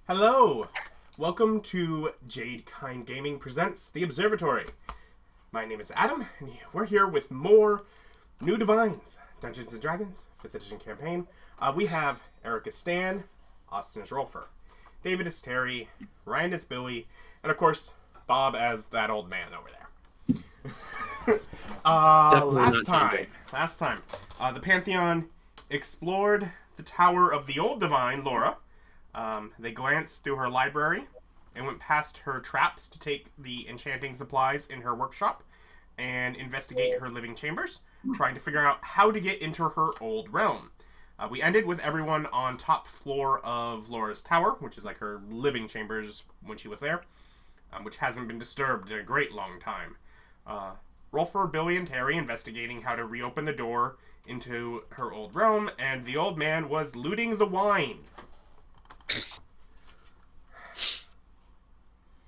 Hello! Welcome to Jade Kind Gaming presents The Observatory. My name is Adam, and we're here with more New Divines, Dungeons & Dragons, 5th edition campaign. We have Eric as Stan, Austin as Rolfur, David as Terry, Ryan as Billy, and of course, Bob as that old man over there. Last time, the Pantheon explored the Tower of the Old Divine, Laura. They glanced through her library and went past her traps to take the enchanting supplies in her workshop and investigate her living chambers, trying to figure out how to get into her old realm. We ended with everyone on top floor of Laura's tower, which is like her living chambers when she was there, which hasn't been disturbed in a great long time. Rolfur, Billy, and Terry investigating how to reopen the door into her old realm, and the old man was looting the wine.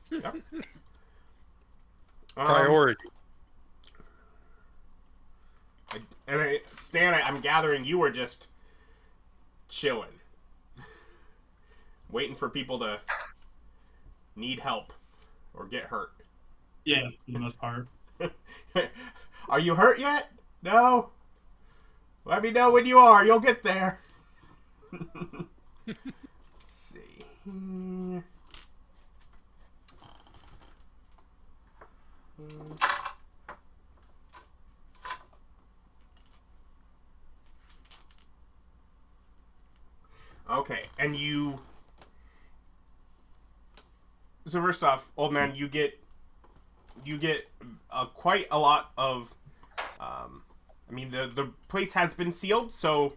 Yep. Priority. Stan, I'm gathering you were just chilling. Waiting for people to need help or get hurt. Yeah, for the most part. Are you hurt yet? No? Let me know when you are. You'll get there. Let's see. Okay, and you... So first off, old man, you get quite a lot of... I mean, the place has been sealed, so...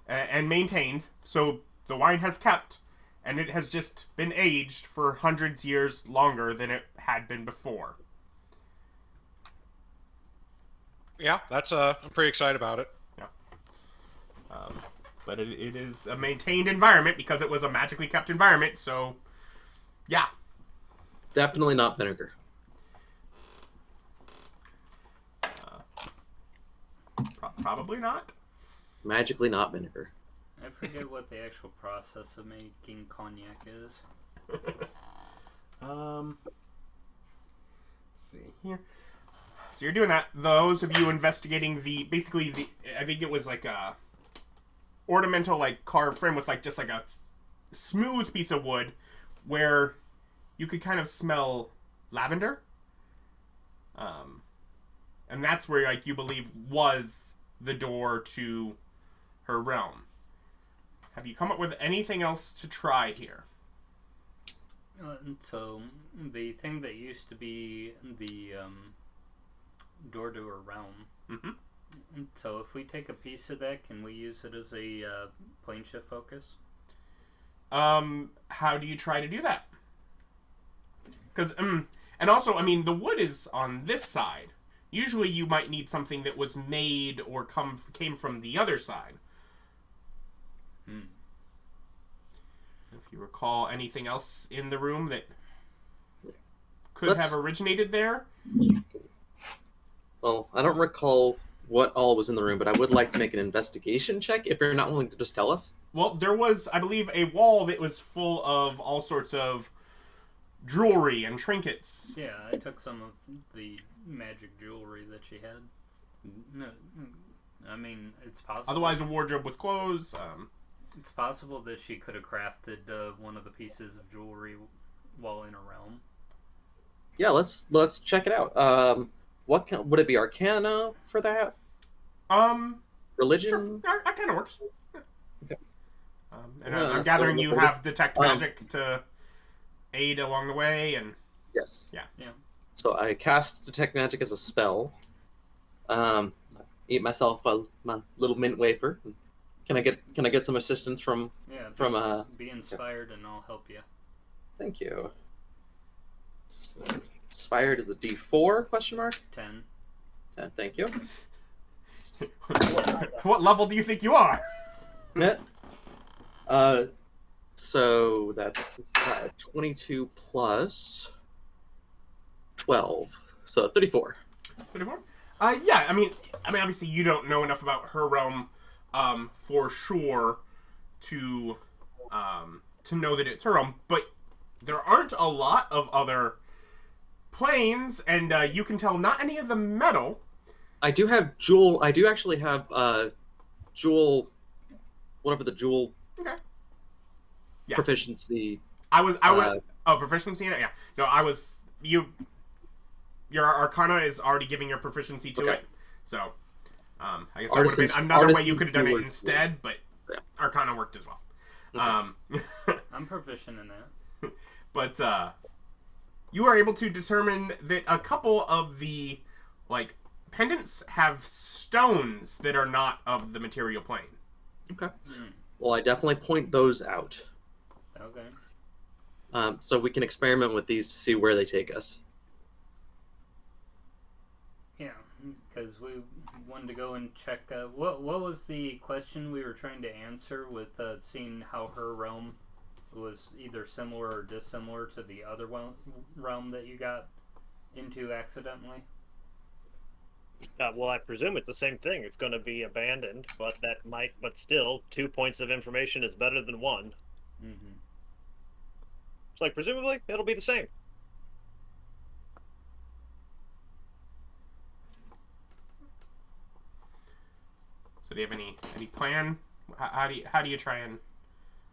and maintained, so the wine has kept, and it has just been aged for hundreds of years longer than it had been before. Yeah, that's I'm pretty excited about it. Yeah. But it is a maintained environment because it was a magically kept environment, so yeah. Definitely not vinegar. Probably not. Magically not vinegar. I forget what the actual process of making cognac is. Let's see here. So you're doing that. Those of you investigating I think it was like a ornamental, like carved frame with like just like a smooth piece of wood, where you could kind of smell lavender. And that's where like you believe was the door to her realm. Have you come up with anything else to try here? So the thing that used to be the door to her realm. Mm-hmm. So if we take a piece of that, can we use it as a plane shift focus? How do you try to do that? Because, and also, I mean, the wood is on this side. Usually you might need something that was made or came from the other side. If you recall anything else in the room that could have originated there? Well, I don't recall what all was in the room, but I would like to make an investigation check if you're not willing to just tell us. Well, there was, I believe, a wall that was full of all sorts of jewelry and trinkets. Yeah, I took some of the magic jewelry that she had. No, I mean, it's possible. Otherwise, a wardrobe with clothes. It's possible that she could have crafted one of the pieces of jewelry while in her realm. Yeah, let's check it out. Would it be Arcana for that? Religion? Sure. That kind of works. Okay. And I'm gathering you have detect magic to aid along the way, and yes. Yeah. So I cast detect magic as a spell. Eat myself my little mint wafer. Can I get some assistance from? Yeah. From be inspired, and I'll help you. Thank you. So, inspired is a D4 question mark? 10. Thank you. What level do you think you are? So that's 22 plus 12, so 34. 34? Yeah. I mean, obviously you don't know enough about her realm, for sure, to to know that it's her own. But there aren't a lot of other planes, and you can tell not any of the metal. I do have jewel. I do actually have jewel, whatever the jewel Okay. Yeah. proficiency. I was proficiency in it. Yeah. No, Your Arcana is already giving your proficiency to it, so I guess that would have been another way you could have done it instead. But Arcana worked as well. Okay. I'm proficient in that. But you are able to determine that a couple of the pendants have stones that are not of the material plane. Okay. Well, I definitely point those out. Okay. So we can experiment with these to see where they take us. Yeah, because we wanted to go and check. What was the question we were trying to answer with seeing how her realm was either similar or dissimilar to the other realm that you got into accidentally? Well, I presume it's the same thing. It's going to be abandoned, but still, 2 points of information is better than 1. Mm-hmm. It's like, presumably, it'll be the same. So do you have any plan? How do you try and?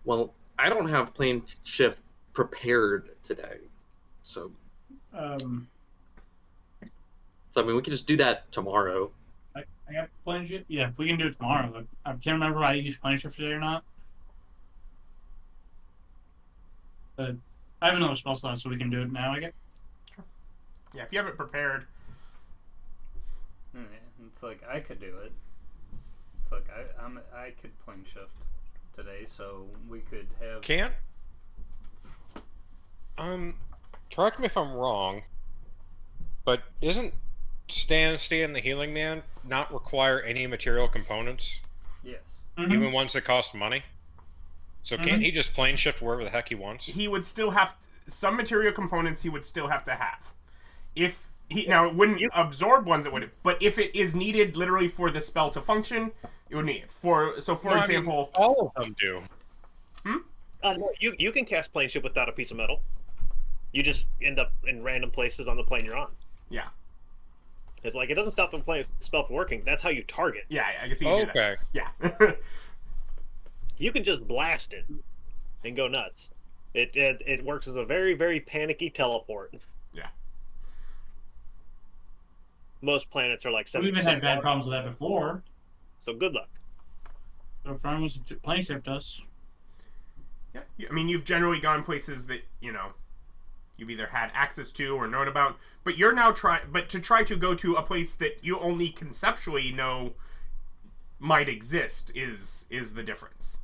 Well, I don't have plane shift prepared today, so I mean we could just do that tomorrow. I got plane shift. Yeah, if we can do it tomorrow. Like, I can't remember if I used plane shift today or not. But I have another spell slot, so we can do it now. I guess. Yeah, if you have it prepared. Yeah, it's like I could do it. It's like I could plane shift today, so we could have. Can't. Correct me if I'm wrong, but isn't Stan the Healing Man not require any material components, Yes. Mm-hmm. even ones that cost money? So can't he just plane shift wherever the heck he wants? He would still have some material components. He would still have to have. If he now it wouldn't absorb ones, it would. But if it is needed literally for the spell to function, it would need it. For example, all of them do. No, you can cast plane shift without a piece of metal. You just end up in random places on the plane you're on. Yeah. It's like, it doesn't stop the spell from working. That's how you target. Yeah, I guess you can do that. Yeah. You can just blast it and go nuts. It works as a very, very panicky teleport. Yeah. Most planets are like 7%. We've even had bad problems with that before. So good luck. So if anyone wants to plane shift us, Yeah. I mean, you've generally gone places that, you've either had access to or known about, but you're now to try to go to a place that you only conceptually know might exist is the difference.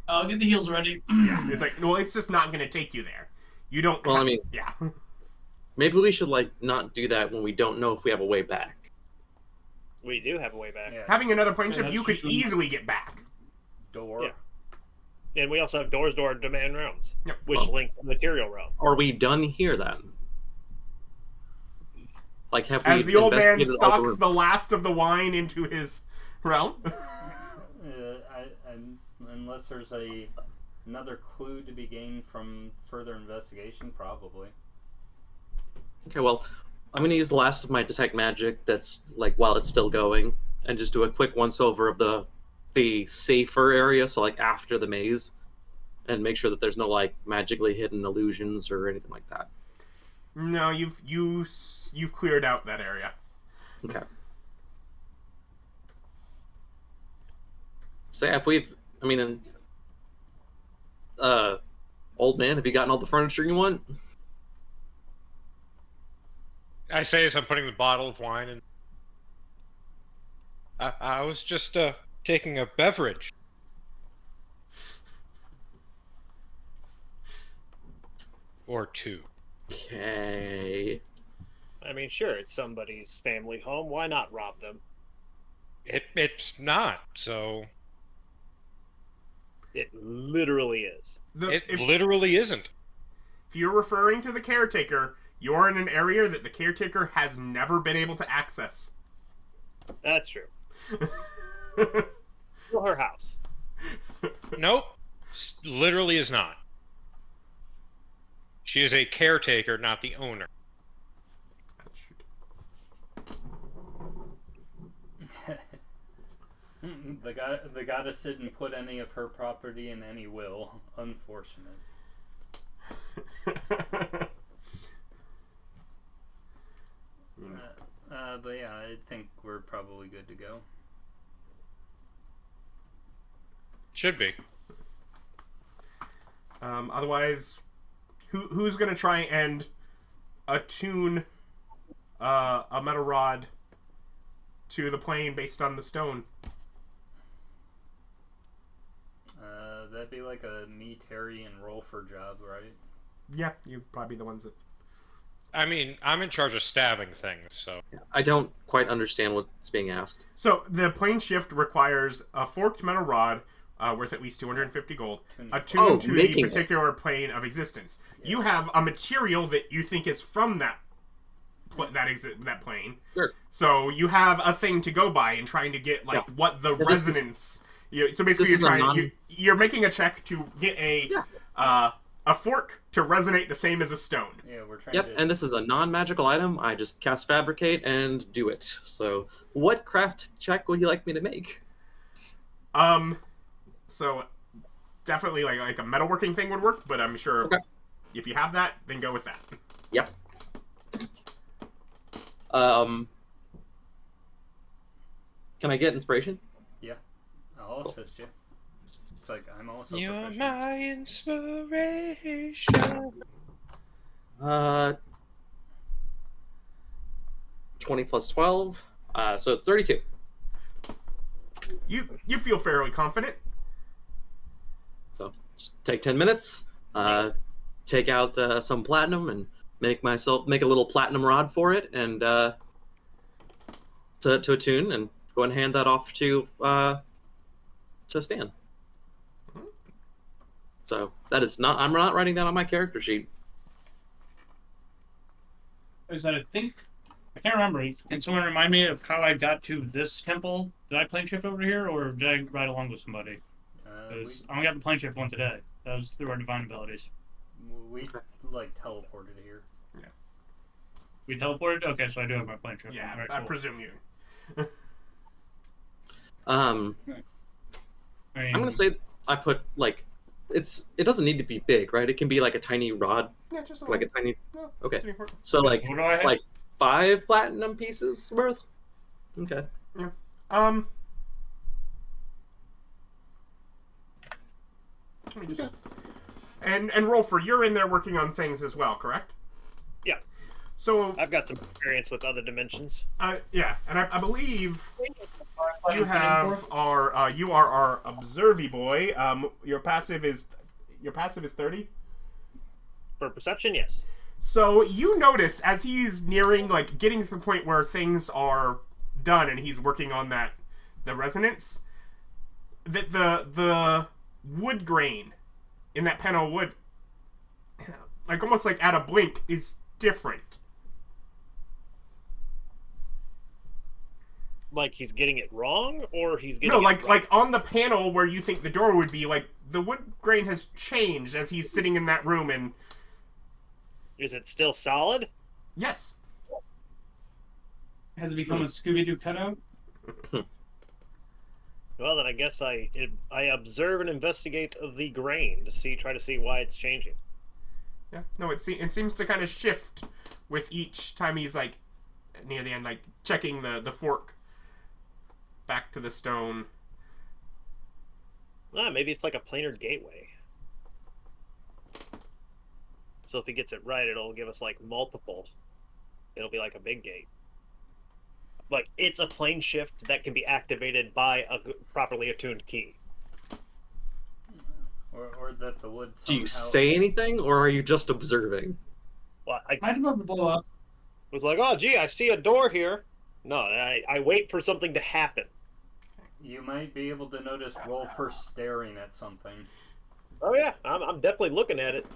I'll get the heals ready. Yeah. It's like, well, it's just not going to take you there. You don't. Well, I mean, yeah. maybe we should not do that when we don't know if we have a way back. We do have a way back. Yeah. Having another plane ship, that's you could true. easily get back. Door. Yeah. And we also have doors to our demand realms, Yep. which link to the material realm. Are we done here then? Like, have As we the old man investigated all stocks the last of the wine into his realm. Unless there's another clue to be gained from further investigation, probably. Okay, well, I'm gonna use the last of my detect magic that's while it's still going, and just do a quick once over of the safer area, so after the maze, and make sure that there's no magically hidden illusions or anything like that. No, you've cleared out that area. Okay. So yeah, if we've, old man, have you gotten all the furniture you want? I say as I'm putting the bottle of wine in. I was just taking a beverage. Or two. Okay. Sure, it's somebody's family home. Why not rob them? It's not, so... It literally is. It literally isn't. If you're referring to the caretaker, you're in an area that the caretaker has never been able to access. That's true. Still her house. Nope. Literally is not. She is a caretaker, not the owner. The goddess didn't put any of her property in any will. Unfortunate. But yeah, I think we're probably good to go. Should be. Otherwise, who's gonna try and attune a metal rod to the plane based on the stone? That'd be like a me, Terry, and Rolfur job, right? Yeah, you'd probably be the ones that. I mean, I'm in charge of stabbing things, so. I don't quite understand what's being asked. So the plane shift requires a forked metal rod worth at least 250 gold, attuned to the particular plane of existence. Yeah. You have a material that you think is from that plane. Sure. So you have a thing to go by in trying to get what the resonance. So basically, you're making a check to get a fork to resonate the same as a stone. Yeah, we're trying. Yep, and this is a non-magical item. I just cast fabricate and do it. So, what craft check would you like me to make? So definitely like a metalworking thing would work, but I'm sure if you have that, then go with that. Yep. Can I get inspiration? Yeah, I'll assist you. It's like I'm also You're proficient. my inspiration. 20 plus 12, so 32. You feel fairly confident. So just take 10 minutes, take out some platinum and make a little platinum rod for it, and to attune, and go and hand that off to Stan. So that is not. I'm not writing that on my character sheet. Is that I can't remember. Can someone remind me of how I got to this temple? Did I plane shift over here, or did I ride along with somebody? I only got the plane shift once a day. That was through our divine abilities. We teleported here. Yeah. We teleported? Okay, so I do have my plane shift. Yeah, Right, I cool. presume you. I'm gonna say I put it doesn't need to be big, right? It can be like a tiny rod, Yeah, just like a tiny. No, Okay, it's important. so What do I have? 5 platinum pieces worth. Okay. Yeah. Let me just... And Rolfur, you're in there working on things as well, correct? Yeah. So I've got some experience with other dimensions. yeah, and I believe you have our you are our observy boy. Your passive is 30. For perception, yes. So you notice as he's nearing getting to the point where things are done and he's working on the resonance, that the wood grain in that panel of wood, almost at a blink, is different. Like he's getting it wrong, or he's getting No, it right? like on the panel where you think the door would be, the wood grain has changed as he's sitting in that room, and Is it still solid? yes. Has it become a Scooby-Doo cutout? Well, then I guess I observe and investigate the grain to try to see why it's changing. Yeah, no, it seems to kind of shift with each time he's near the end, checking the fork back to the stone. Maybe it's like a planar gateway. So if he gets it right, it'll give us multiples. It'll be like a big gate. It's a plane shift that can be activated by a properly attuned key. Or that the wood somehow... Do you say anything, or are you just observing? Well, I'd love to blow up. was like, oh, gee, I see a door here. No, I wait for something to happen. You might be able to notice Rolfur staring at something. Oh, yeah, I'm definitely looking at it.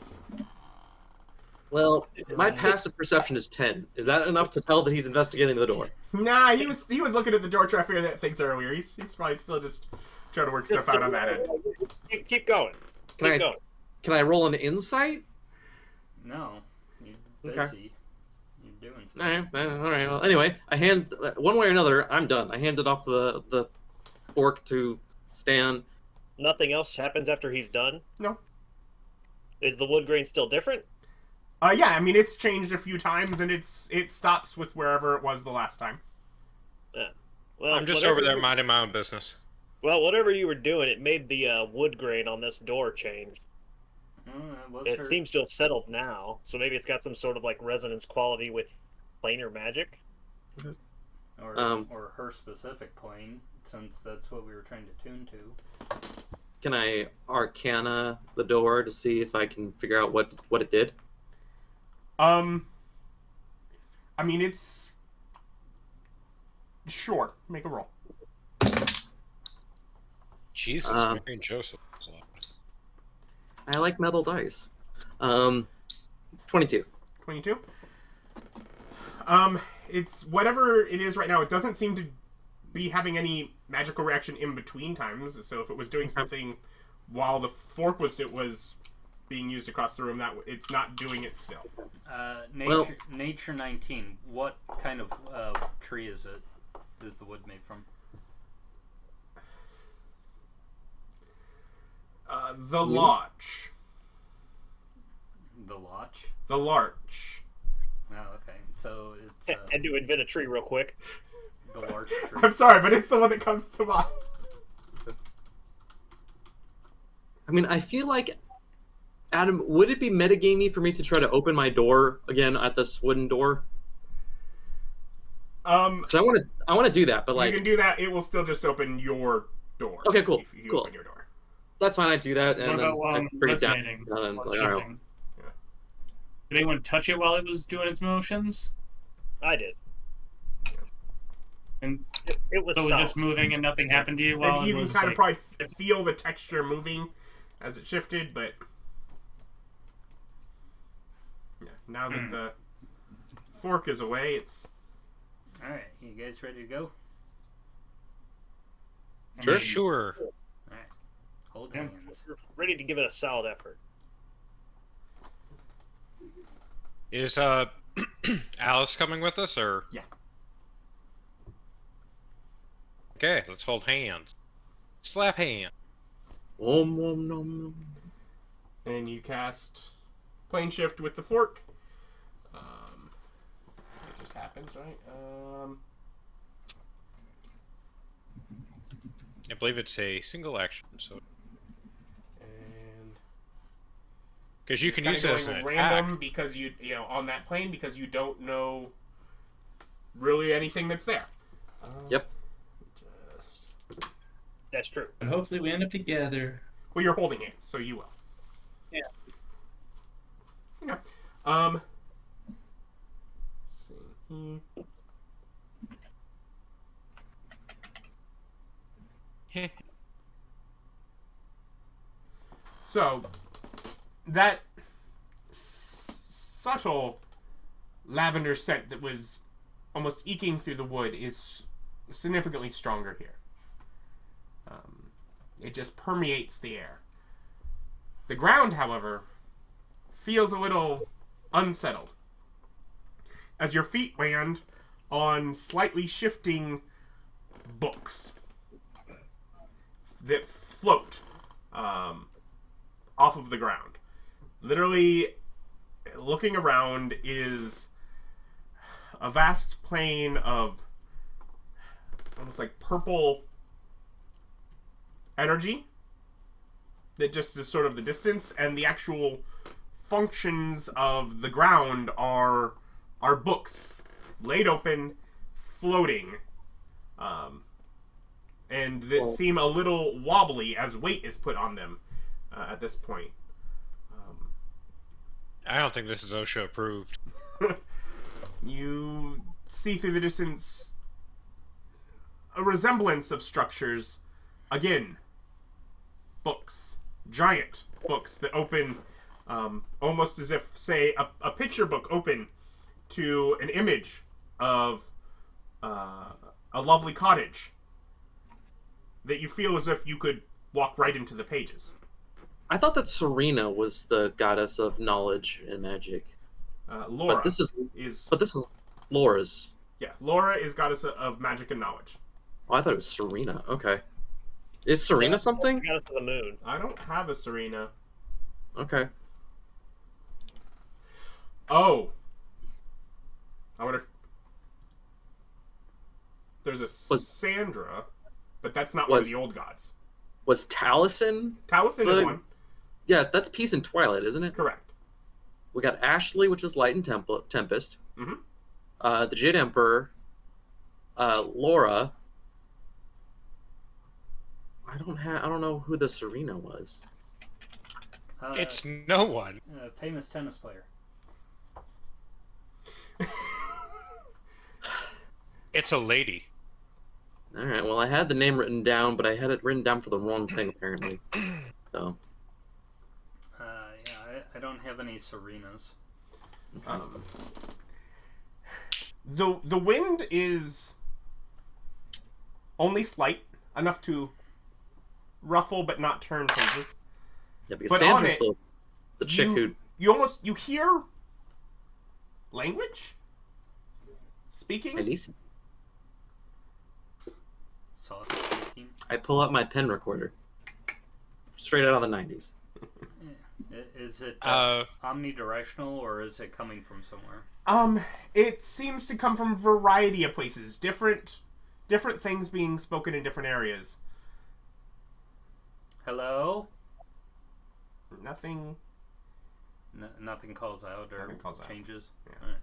Well, my passive perception is 10. Is that enough to tell that he's investigating the door? Nah, he was looking at the door trying to figure that things earlier. He's probably still just trying to work stuff out on that end. Keep going. Keep going. Can I roll an insight? No, you're Okay. busy. You're doing something. All right. Well, anyway, I hand one way or another. I'm done. I handed off the fork to Stan. Nothing else happens after he's done? No. Is the wood grain still different? Yeah, I mean, it's changed a few times, and it stops with wherever it was the last time. Yeah. Well, I'm just whatever over there you- minding my own business. Well, whatever you were doing, it made the wood grain on this door change. It seems to have settled now, so maybe it's got some sort of like resonance quality with planar magic. or her specific plane, since that's what we were trying to tune to. Can I arcana the door to see if I can figure out what it did? I mean, it's... Sure, make a roll. Jesus, Um, Mary and Joseph. I like metal dice. 22. 22. It's whatever it is right now. It doesn't seem to be having any magical reaction in between times. So if it was doing something while the fork was being used across the room, that it's not doing it still. Nature 19. What kind of tree is it? Is the wood made from? The larch. The lodge. The larch. Oh, okay. So it's Had to invent a tree real quick. the large tree. I'm sorry, but it's the one that comes to mind. I mean, I feel like, Adam, would it be metagamey for me to try to open my door again at this wooden door? Because I want to do that, but like, you can do that. It will still just open your door. Okay, cool, If you cool. open your door. that's fine. I do that, and What then about while I'm pretty down. resonating? And While like, all right. shifting? Did anyone touch it while it was doing its motions? I did. And It was so it was solid. just moving and nothing happened to you while And you it can was kind of like, probably feel the texture moving as it shifted, but yeah, now that the fork is away, it's All right, you guys ready to go? Sure. Sure. All right, hold Yeah. hands. We're ready to give it a solid effort. Is Alice coming with us, or? Yeah. Okay, let's hold hands. Slap hand. Om, om, nom, nom. and you cast plane shift with the fork. It just happens, right? I believe it's a single action, so And because you can it's use kinda it as an going attack. random because you know on that plane because you don't know really anything that's there. Yep. Just That's true. But hopefully we end up together. well, you're holding hands, so you will. Yeah. Yeah. Let's see. So that subtle lavender scent that was almost eking through the wood is significantly stronger here. It just permeates the air. The ground, however, feels a little unsettled as your feet land on slightly shifting books that float off of the ground. Literally, looking around is a vast plain of almost like purple energy that just is sort of the distance, and the actual functions of the ground are books laid open, floating, and that seem a little wobbly as weight is put on them at this point. I don't think this is OSHA approved. You see through the distance a resemblance of structures. Again, books. Giant books that open almost as if, say, a picture book open to an image of a lovely cottage that you feel as if you could walk right into the pages. I thought that Serena was the goddess of knowledge and magic. Laura But this is Laura's. Yeah, Laura is goddess of magic and knowledge. Oh, I thought it was Serena. Okay. Is Serena something? Goddess of the moon. I don't have a Serena. Okay. Oh. I wonder if... There's a Sandra, but that's not one of the old gods. Was Taliesin? Taliesin is one. Yeah, that's Peace and Twilight, isn't it? Correct. We got Ashley, which is Light and Tempest. Mm-hmm. The Jade Emperor. Laura. I don't know who the Serena was. It's no one. Famous tennis player. It's a lady. All right. Well, I had the name written down, but I had it written down for the wrong thing apparently. So. Yeah, I don't have any Serenas. The wind is only slight, enough to ruffle but not turn pages. Yeah, because Sandra's the chick who you hear language speaking. Elise. Soft speaking. I pull out my pen recorder. Straight out of the 90s. Is it omnidirectional or is it coming from somewhere? It seems to come from a variety of places. Different things being spoken in different areas. Hello? Nothing. Nothing calls out or calls out. changes? Yeah. All right.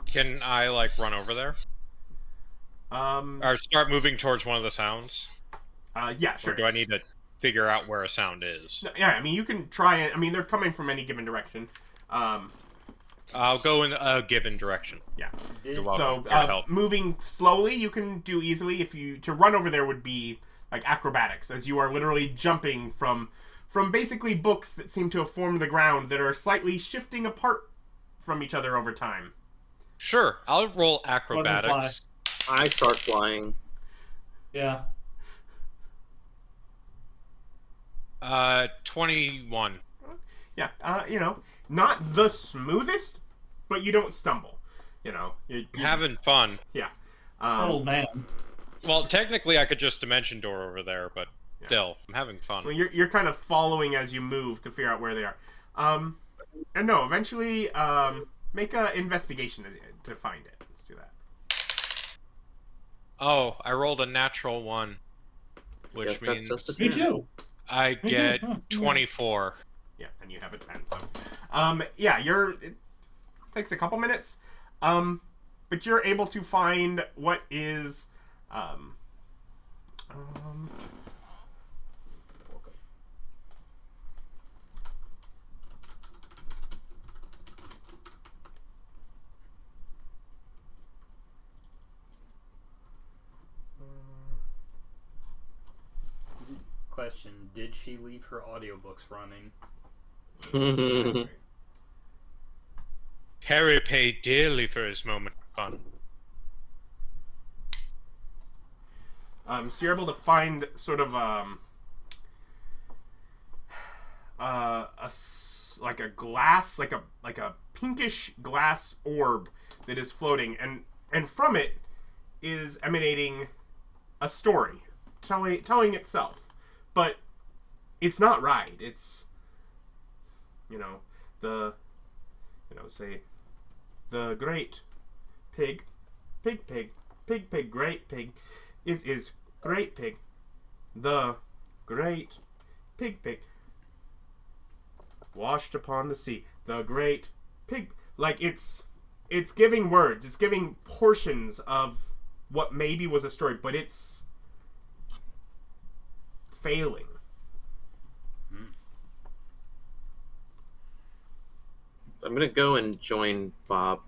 Can I, like, run over there? Or start moving towards one of the sounds? Yeah, sure. Or do I need to figure out where a sound is? No, yeah, I mean, you can try it. I mean, they're coming from any given direction. I'll go in a given direction. Yeah. You're So, welcome. Your help. moving slowly, you can do easily. To run over there would be like acrobatics, as you are literally jumping from basically books that seem to have formed the ground that are slightly shifting apart from each other over time. Sure, I'll roll acrobatics. I start flying. Yeah. 21. Yeah, not the smoothest, but you don't stumble. You're Having fun. Yeah. Old man. Well, technically, I could just dimension door over there, but still, I'm having fun. Well, you're kind of following as you move to figure out where they are. And no, eventually, make an investigation to find it. Let's do that. Oh, I rolled a natural 1, which Guess that's means just a Me 10. too. I Me too. get Huh. 24. Yeah, and you have a 10, so... it takes a couple minutes, but you're able to find what is, Question, did she leave her audiobooks running? Harry paid dearly for his moment of fun. So you're able to find sort of, like a glass, like a pinkish glass orb that is floating, and from it is emanating a story, telling itself. But it's not right. It's, say, the great pig, great pig, is great pig, the great pig, washed upon the sea, the great pig. Like, it's giving words, it's giving portions of what maybe was a story, but it's failing. I'm gonna go and join Bob.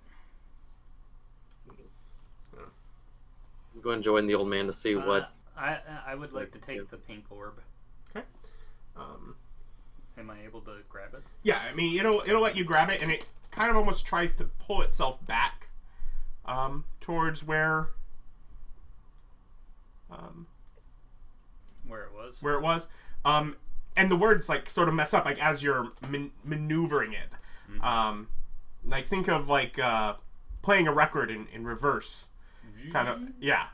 Go and join the old man to see what. I would like to take the pink orb. Okay. Am I able to grab it? Yeah, I mean, it'll let you grab it, and it kind of almost tries to pull itself back towards where Where it was? where it was. and the words like sort of mess up like as you're maneuvering it. Like think of like playing a record in reverse, kind of. Yeah.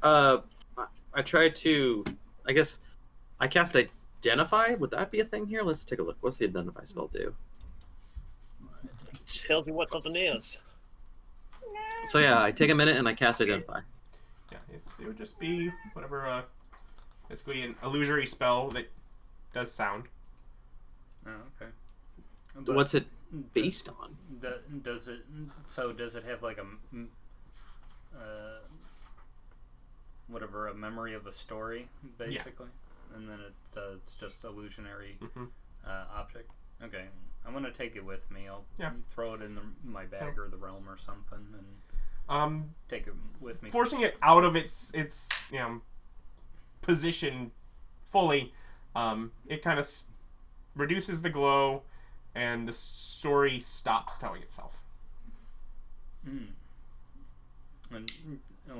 I tried to. I guess I cast Identify. Would that be a thing here? Let's take a look. What's the Identify spell do? Tells you what something is. So yeah, I take a minute and I cast Identify. Yeah, it would just be whatever. Basically an illusory spell that does sound. Oh, okay. But What's it based on? does it have like a whatever, a memory of a story basically, and then it's just illusionary object. Okay, I'm gonna take it with me. I'll throw it in my bag or the realm or something, and take it with me. Forcing it out of its position fully, it kind of reduces the glow, and the story stops telling itself. And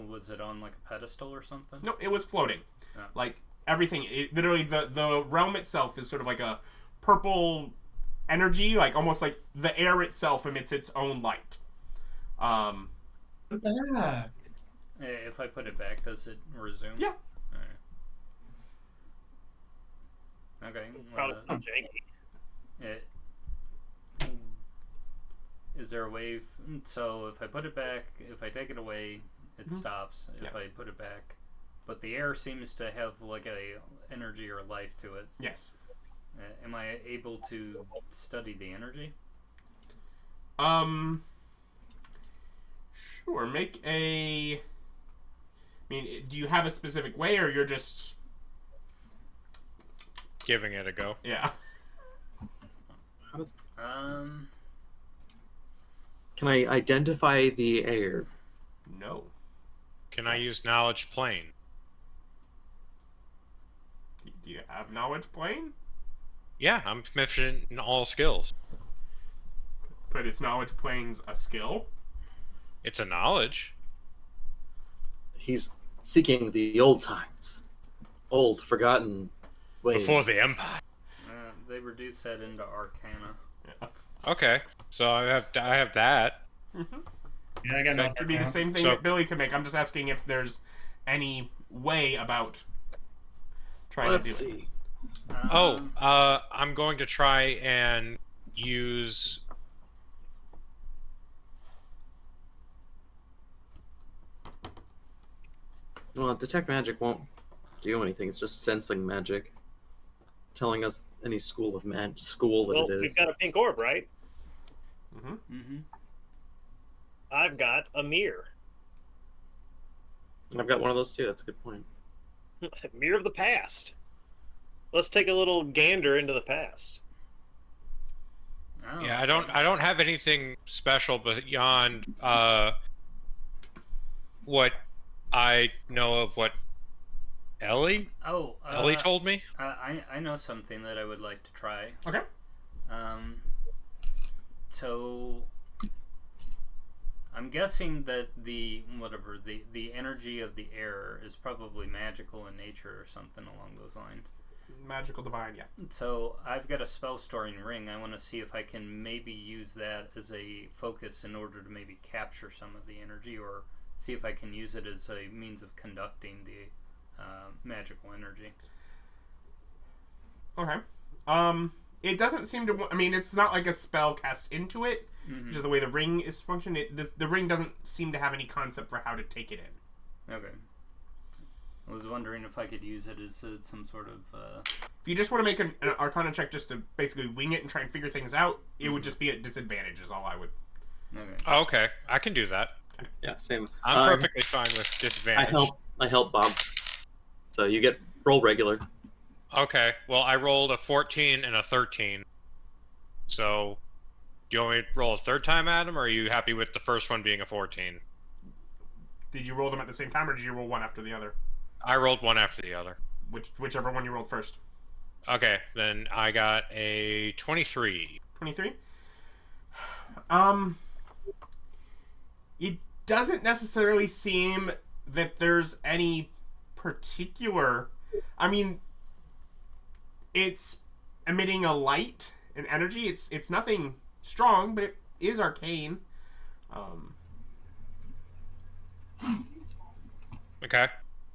was it on like a pedestal or something? No, it was floating. Oh. Like everything, literally the realm itself is sort of like a purple energy, like almost like the air itself emits its own light. What the heck? If I put it back, does it resume? Yeah. Alright. Okay. Probably janky. Is there a way? So if I put it back, if I take it away, it stops. If I put it back, but the air seems to have like a energy or life to it. Yes. Am I able to study the energy? Sure. Make a. I mean, do you have a specific way, or you're just Giving it a go. yeah? How does... Can I identify the air? No. Can I use knowledge plane? Do you have knowledge plane? Yeah, I'm proficient in all skills. But is knowledge planes a skill? It's a knowledge. He's seeking the old times, old forgotten ways. Before the Empire. They reduce that into Arcana. Yeah. Okay, so I have that. Yeah, I got That could be the same thing So- that Billy could make. I'm just asking if there's any way about trying Let's to do it. see. I'm going to try and use. Well, detect magic won't do anything. It's just sensing magic, telling us any school of school that Well, it is. we've got a pink orb, right? I've got a mirror. I've got one of those too. That's a good point. Mirror of the past. Let's take a little gander into the past. Oh, Yeah, I don't have anything special beyond what I know of what Ellie told me. I know something that I would like to try. Okay. So I'm guessing that the energy of the air is probably magical in nature or something along those lines. Magical divine, yeah. So I've got a spell storing ring. I want to see if I can maybe use that as a focus in order to maybe capture some of the energy, or see if I can use it as a means of conducting the magical energy. Okay. It doesn't seem to. I mean, it's not like a spell cast into it. Which is the way the ring is functioning. The ring doesn't seem to have any concept for how to take it in. Okay. I was wondering if I could use it as some sort of. If you just want to make an Arcana check just to basically wing it and try and figure things out, it would just be at disadvantage. Is all I would. Okay. Okay, I can do that. Yeah, same. I'm perfectly fine with disadvantage. I help Bob. So you get roll regular. Okay, well, I rolled a 14 and a 13. So, do you want me to roll a third time, Adam, or are you happy with the first one being a 14? Did you roll them at the same time, or did you roll one after the other? I rolled one after the other. Whichever one you rolled first. Okay, then I got a 23. 23? It doesn't necessarily seem that there's any particular... I mean, it's emitting a light and energy. It's nothing strong, but it is arcane. Okay.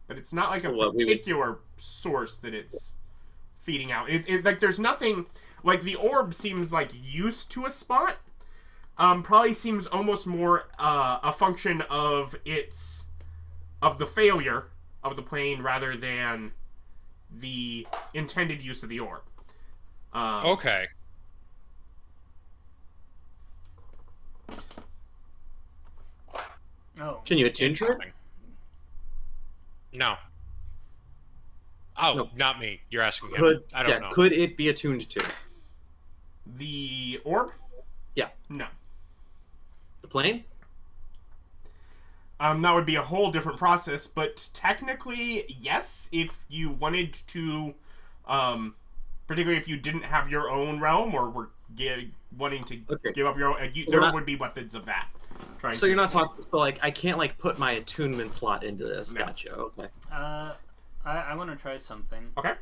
But it's not like So a what, we would- particular source that it's feeding out. It's like there's nothing like the orb seems like used to a spot. Probably seems almost more a function of the failure of the plane rather than the intended use of the orb. Okay. Oh, Can you attune to it? Interesting. No. Oh, No. not me. You're asking him. Could I don't know. Could it be attuned to The orb? Yeah. No. the plane? That would be a whole different process, but technically, yes, if you wanted to, particularly if you didn't have your own realm or were wanting to Okay. give up your own, there would be methods of that. So you're not talking. So like, I can't like put my attunement slot into this. No. Gotcha. Okay. I want to try something. Okay.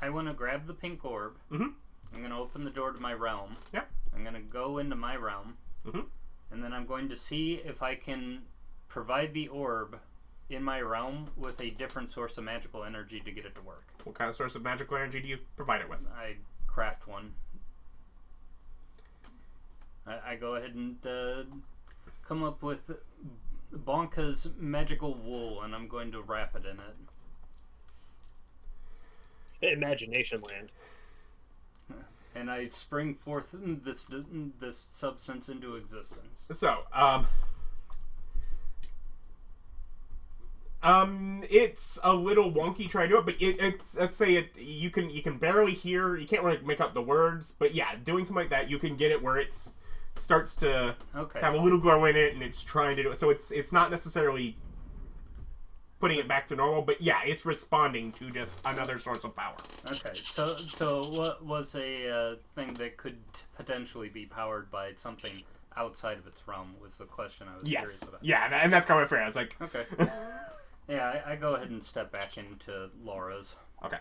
I want to grab the pink orb. Mhm. I'm going to open the door to my realm. Yeah. I'm going to go into my realm. Mhm. And then I'm going to see if I can provide the orb in my realm with a different source of magical energy to get it to work. What kind of source of magical energy do you provide it with? I craft one. I go ahead and come up with Bonka's magical wool, and I'm going to wrap it in it. Imagination land. And I spring forth this substance into existence. So, it's a little wonky trying to do it, but it's let's say you can barely hear. You can't really make out the words, but yeah, doing something like that, you can get it where it starts to have a little glow in it, and it's trying to do it. So it's not necessarily putting it back to normal, but yeah, it's responding to just another source of power. Okay, so what was a thing that could potentially be powered by something outside of its realm was the question I was curious about. Yeah, and that's kind of fair. I was like, Okay. Yeah, I go ahead and step back into Laura's. okay.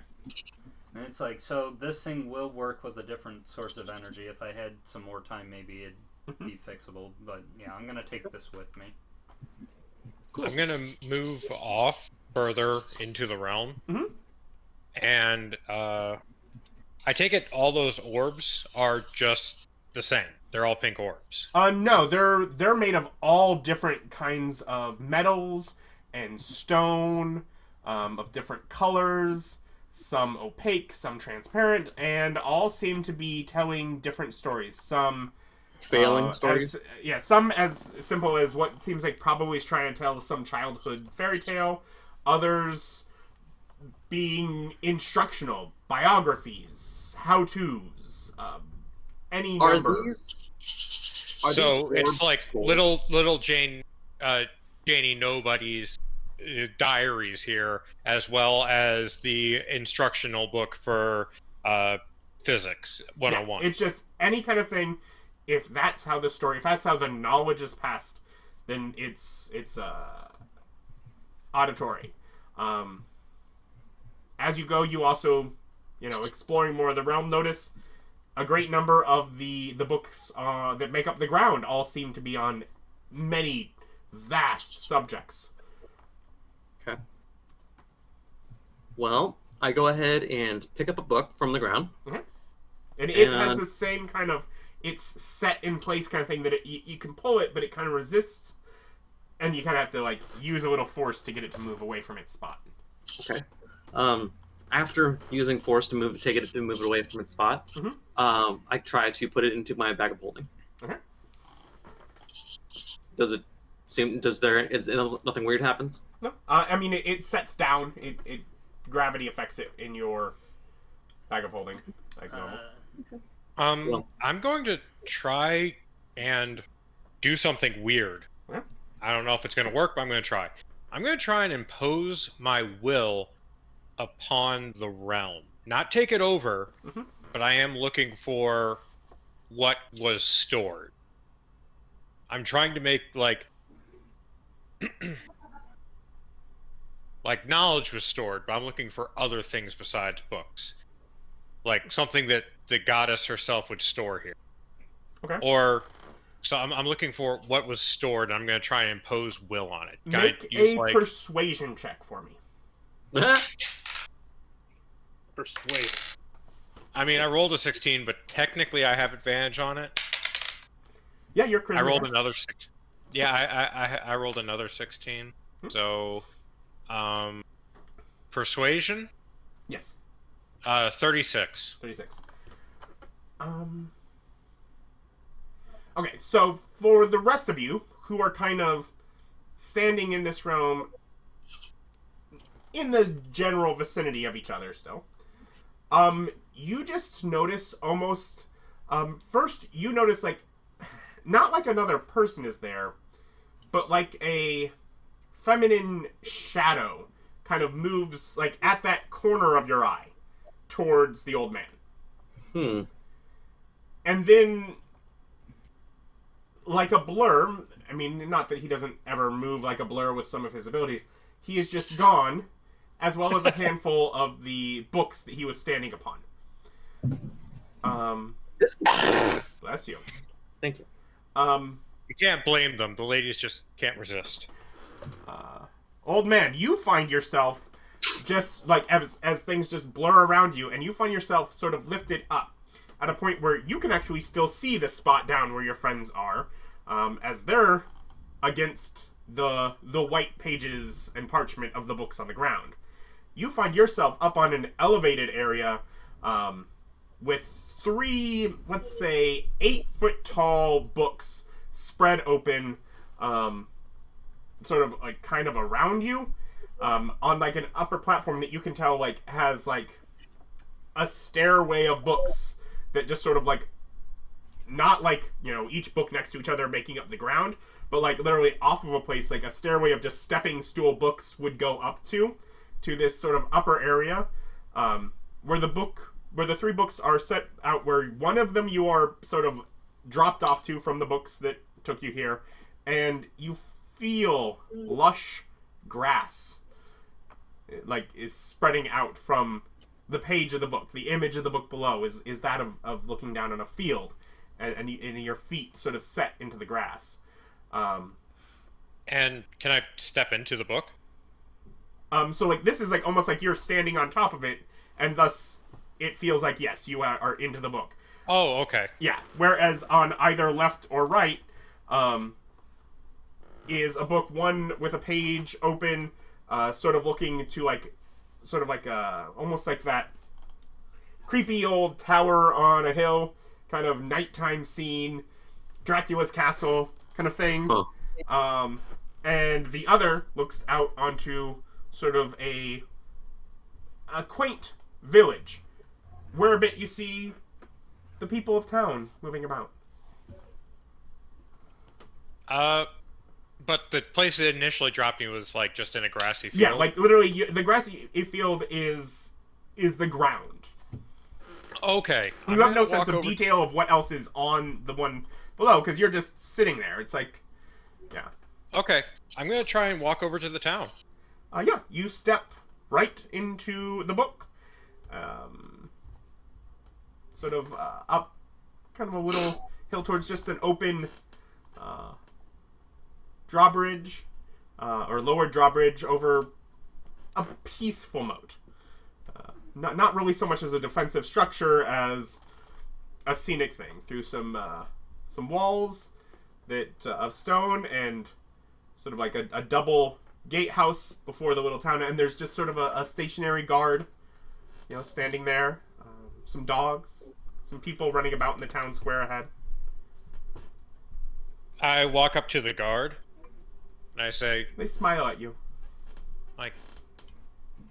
And it's like, so this thing will work with a different source of energy. If I had some more time, maybe it'd be fixable. But yeah, I'm going to take this with me. I'm gonna move off further into the realm, and I take it all those orbs are just the same. They're all pink orbs. No, they're made of all different kinds of metals and stone, of different colors. Some opaque, some transparent, and all seem to be telling different stories. Some Failing stories. Some as simple as what seems like probably is trying to tell some childhood fairy tale. Others being instructional, biographies, how-tos, any Are number. these? So it's orbs like scrolls? little Janie Nobody's diaries here, as well as the instructional book for physics 101. Yeah, it's just any kind of thing. If that's how the knowledge is passed, then it's auditory. As you go, you also, exploring more of the realm, notice a great number of the books that make up the ground all seem to be on many vast subjects. Okay. Well, I go ahead and pick up a book from the ground. And it has the same kind of, it's set in place kind of thing that you can pull it, but it kind of resists, and you kind of have to use a little force to get it to move away from its spot. Okay. After using force to move it away from its spot, I try to put it into my bag of holding. Okay. Does it seem? Nothing weird happens? No. It sets down. It gravity affects it in your bag of holding, like normal. I'm going to try and do something weird. Yeah. I don't know if it's going to work, but I'm going to try. I'm going to try and impose my will upon the realm. Not take it over, but I am looking for what was stored. I'm trying to make, like knowledge was stored, but I'm looking for other things besides books. like something that the goddess herself would store here. Okay. Or, so I'm looking for what was stored, and I'm going to try and impose will on it. Can Make I use, a like, persuasion check for me. Persuade. I mean, I rolled a 16, but technically I have advantage on it. Yeah, you're charisma. I rolled another 6. Yeah, I rolled another 16. So, persuasion? Yes. 36. 36. Okay, so for the rest of you who are kind of standing in this room in the general vicinity of each other still, you just notice almost, first you notice like, not like another person is there, but like a feminine shadow kind of moves like at that corner of your eye towards the old man. And then, like a blur, I mean, not that he doesn't ever move like a blur with some of his abilities, he is just gone, as well as a handful of the books that he was standing upon. Bless you. Thank you. You can't blame them. The ladies just can't resist. Old man, you find yourself just like as things just blur around you, and you find yourself sort of lifted up at a point where you can actually still see the spot down where your friends are, as they're against the white pages and parchment of the books on the ground. You find yourself up on an elevated area with 3, let's say, 8-foot tall books spread open, sort of like kind of around you, on like an upper platform that you can tell like has like a stairway of books that just sort of like, not like, you know, each book next to each other making up the ground, but like literally off of a place, like a stairway of just stepping stool books would go up to this sort of upper area, where the 3 books are set out, where one of them you are sort of dropped off to from the books that took you here, and you feel lush grass like is spreading out from the page of the book. The image of the book below is that of looking down on a field, and your feet sort of set into the grass. And can I step into the book? So like this is like almost like you're standing on top of it, and thus it feels like, yes, you are into the book. Oh, okay. Yeah. Whereas on either left or right, is a book, one with a page open, sort of looking to like, sort of like almost like that creepy old tower on a hill, kind of nighttime scene, Dracula's castle kind of thing. And the other looks out onto sort of a quaint village, where a bit you see the people of town moving about. But the place that initially dropped me was like just in a grassy field. Yeah, like literally, the grassy field is the ground. Okay. You have no sense of detail of what else is on the one below, because you're just sitting there. It's like, yeah. Okay, I'm gonna try and walk over to the town. Yeah, you step right into the book. Sort of up kind of a little hill towards just an open drawbridge, or lower drawbridge over a peaceful moat. Not really so much as a defensive structure as a scenic thing, through some walls that of stone, and sort of like a double gatehouse before the little town, and there's just sort of a stationary guard, you know, standing there. Some dogs, some people running about in the town square ahead. I walk up to the guard, and I say, They smile at you. like,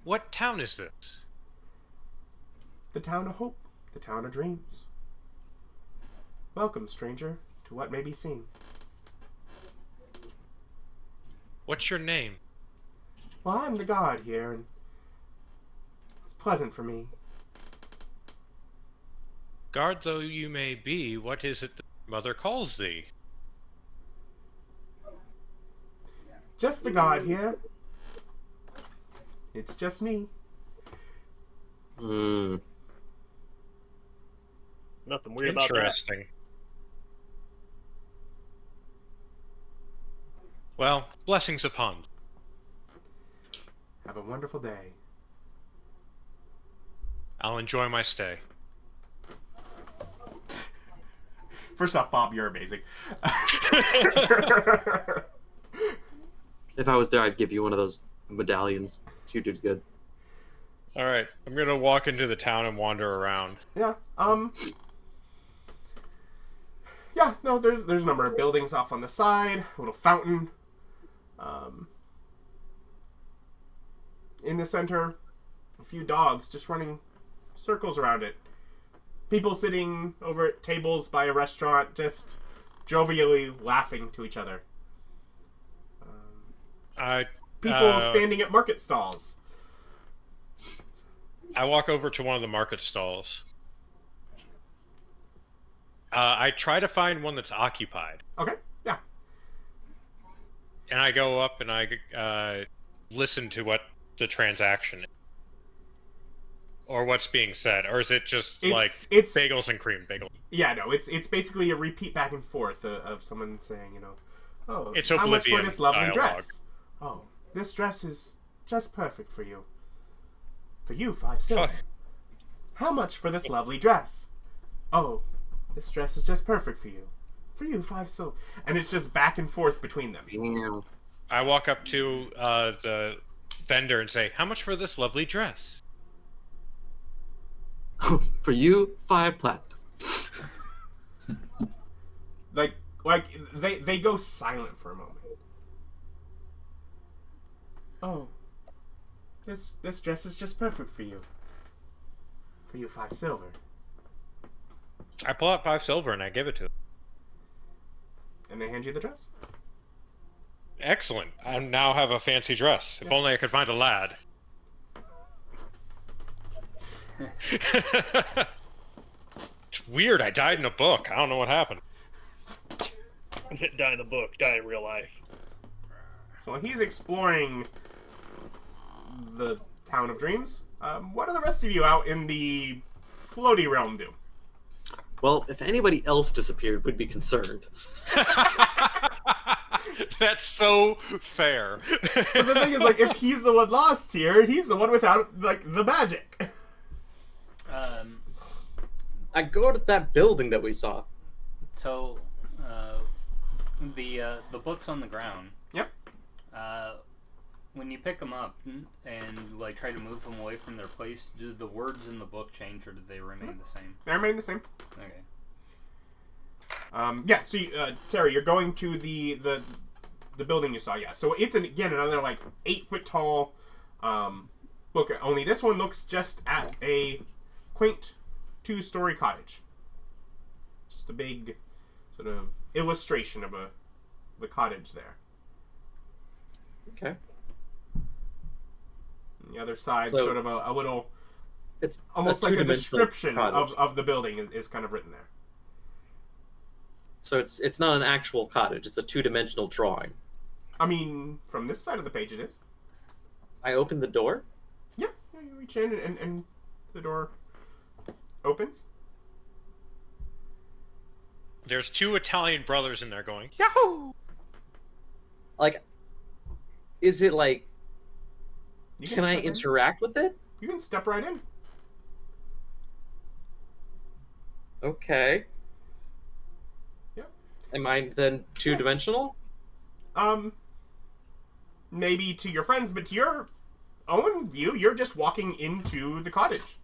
what town is this? The town of hope, the town of dreams. Welcome, stranger, to what may be seen. What's your name? Well, I'm the god here, and it's pleasant for me. Guard though you may be, what is it that mother calls thee? Just the god here. It's just me. Nothing weird about that. Interesting. Well, blessings upon. Have a wonderful day. I'll enjoy my stay. First off, Bob, you're amazing. If I was there, I'd give you one of those medallions. You did good. All right, I'm gonna walk into the town and wander around. Yeah. Yeah. No, there's a number of buildings off on the side. A little fountain. In the center, a few dogs just running circles around it. People sitting over at tables by a restaurant, just jovially laughing to each other. People standing at market stalls. I walk over to one of the market stalls. I try to find one that's occupied. Okay, yeah. And I go up and I listen to what the transaction is. Or what's being said. Or is it just it's bagels and cream bagels? Yeah, no, it's basically a repeat back and forth of someone saying, oh, it's how much for Oblivion this lovely dialogue. dress? Oh, this dress is just perfect for you. For you, 5 silver. How much for this lovely dress? Oh, this dress is just perfect for you. For you, 5 silver. And it's just back and forth between them. Damn. I walk up to the vendor and say, how much for this lovely dress? For you, 5 platinum. Like they go silent for a moment. Oh, this dress is just perfect for you. For you, 5 silver. I pull out 5 silver and I give it to him. And they hand you the dress? Excellent. I now have a fancy dress. If only I could find a lad. It's weird. I died in a book. I don't know what happened. Die in the book, die in real life. So while he's exploring the town of dreams, what do the rest of you out in the floaty realm do? Well, if anybody else disappeared, we'd be concerned. That's so fair. But the thing is, if he's the one lost here, he's the one without, the magic. I go to that building that we saw. So, the books on the ground. Yep. When you pick them up and try to move them away from their place, do the words in the book change or do they remain the same? They remain the same. Okay. Yeah. So, Terry, you're going to the building you saw. Yeah. So it's again another 8-foot tall book. Only this one looks just at a quaint 2-story cottage. Just a big sort of illustration of the cottage there. Okay. On the other side, So, sort of a little, it's almost like a two-dimensional description cottage. of the building is kind of written there. So it's not an actual cottage. It's a 2-dimensional drawing. I mean, from this side of the page it is. I open the door. Yeah, you reach in and the door opens. There's 2 Italian brothers in there going, Yahoo! Is it You can I step in. interact with it? You can step right in. Okay. Yep. Am I then 2-dimensional? Maybe to your friends, but to your own view, you're just walking into the cottage.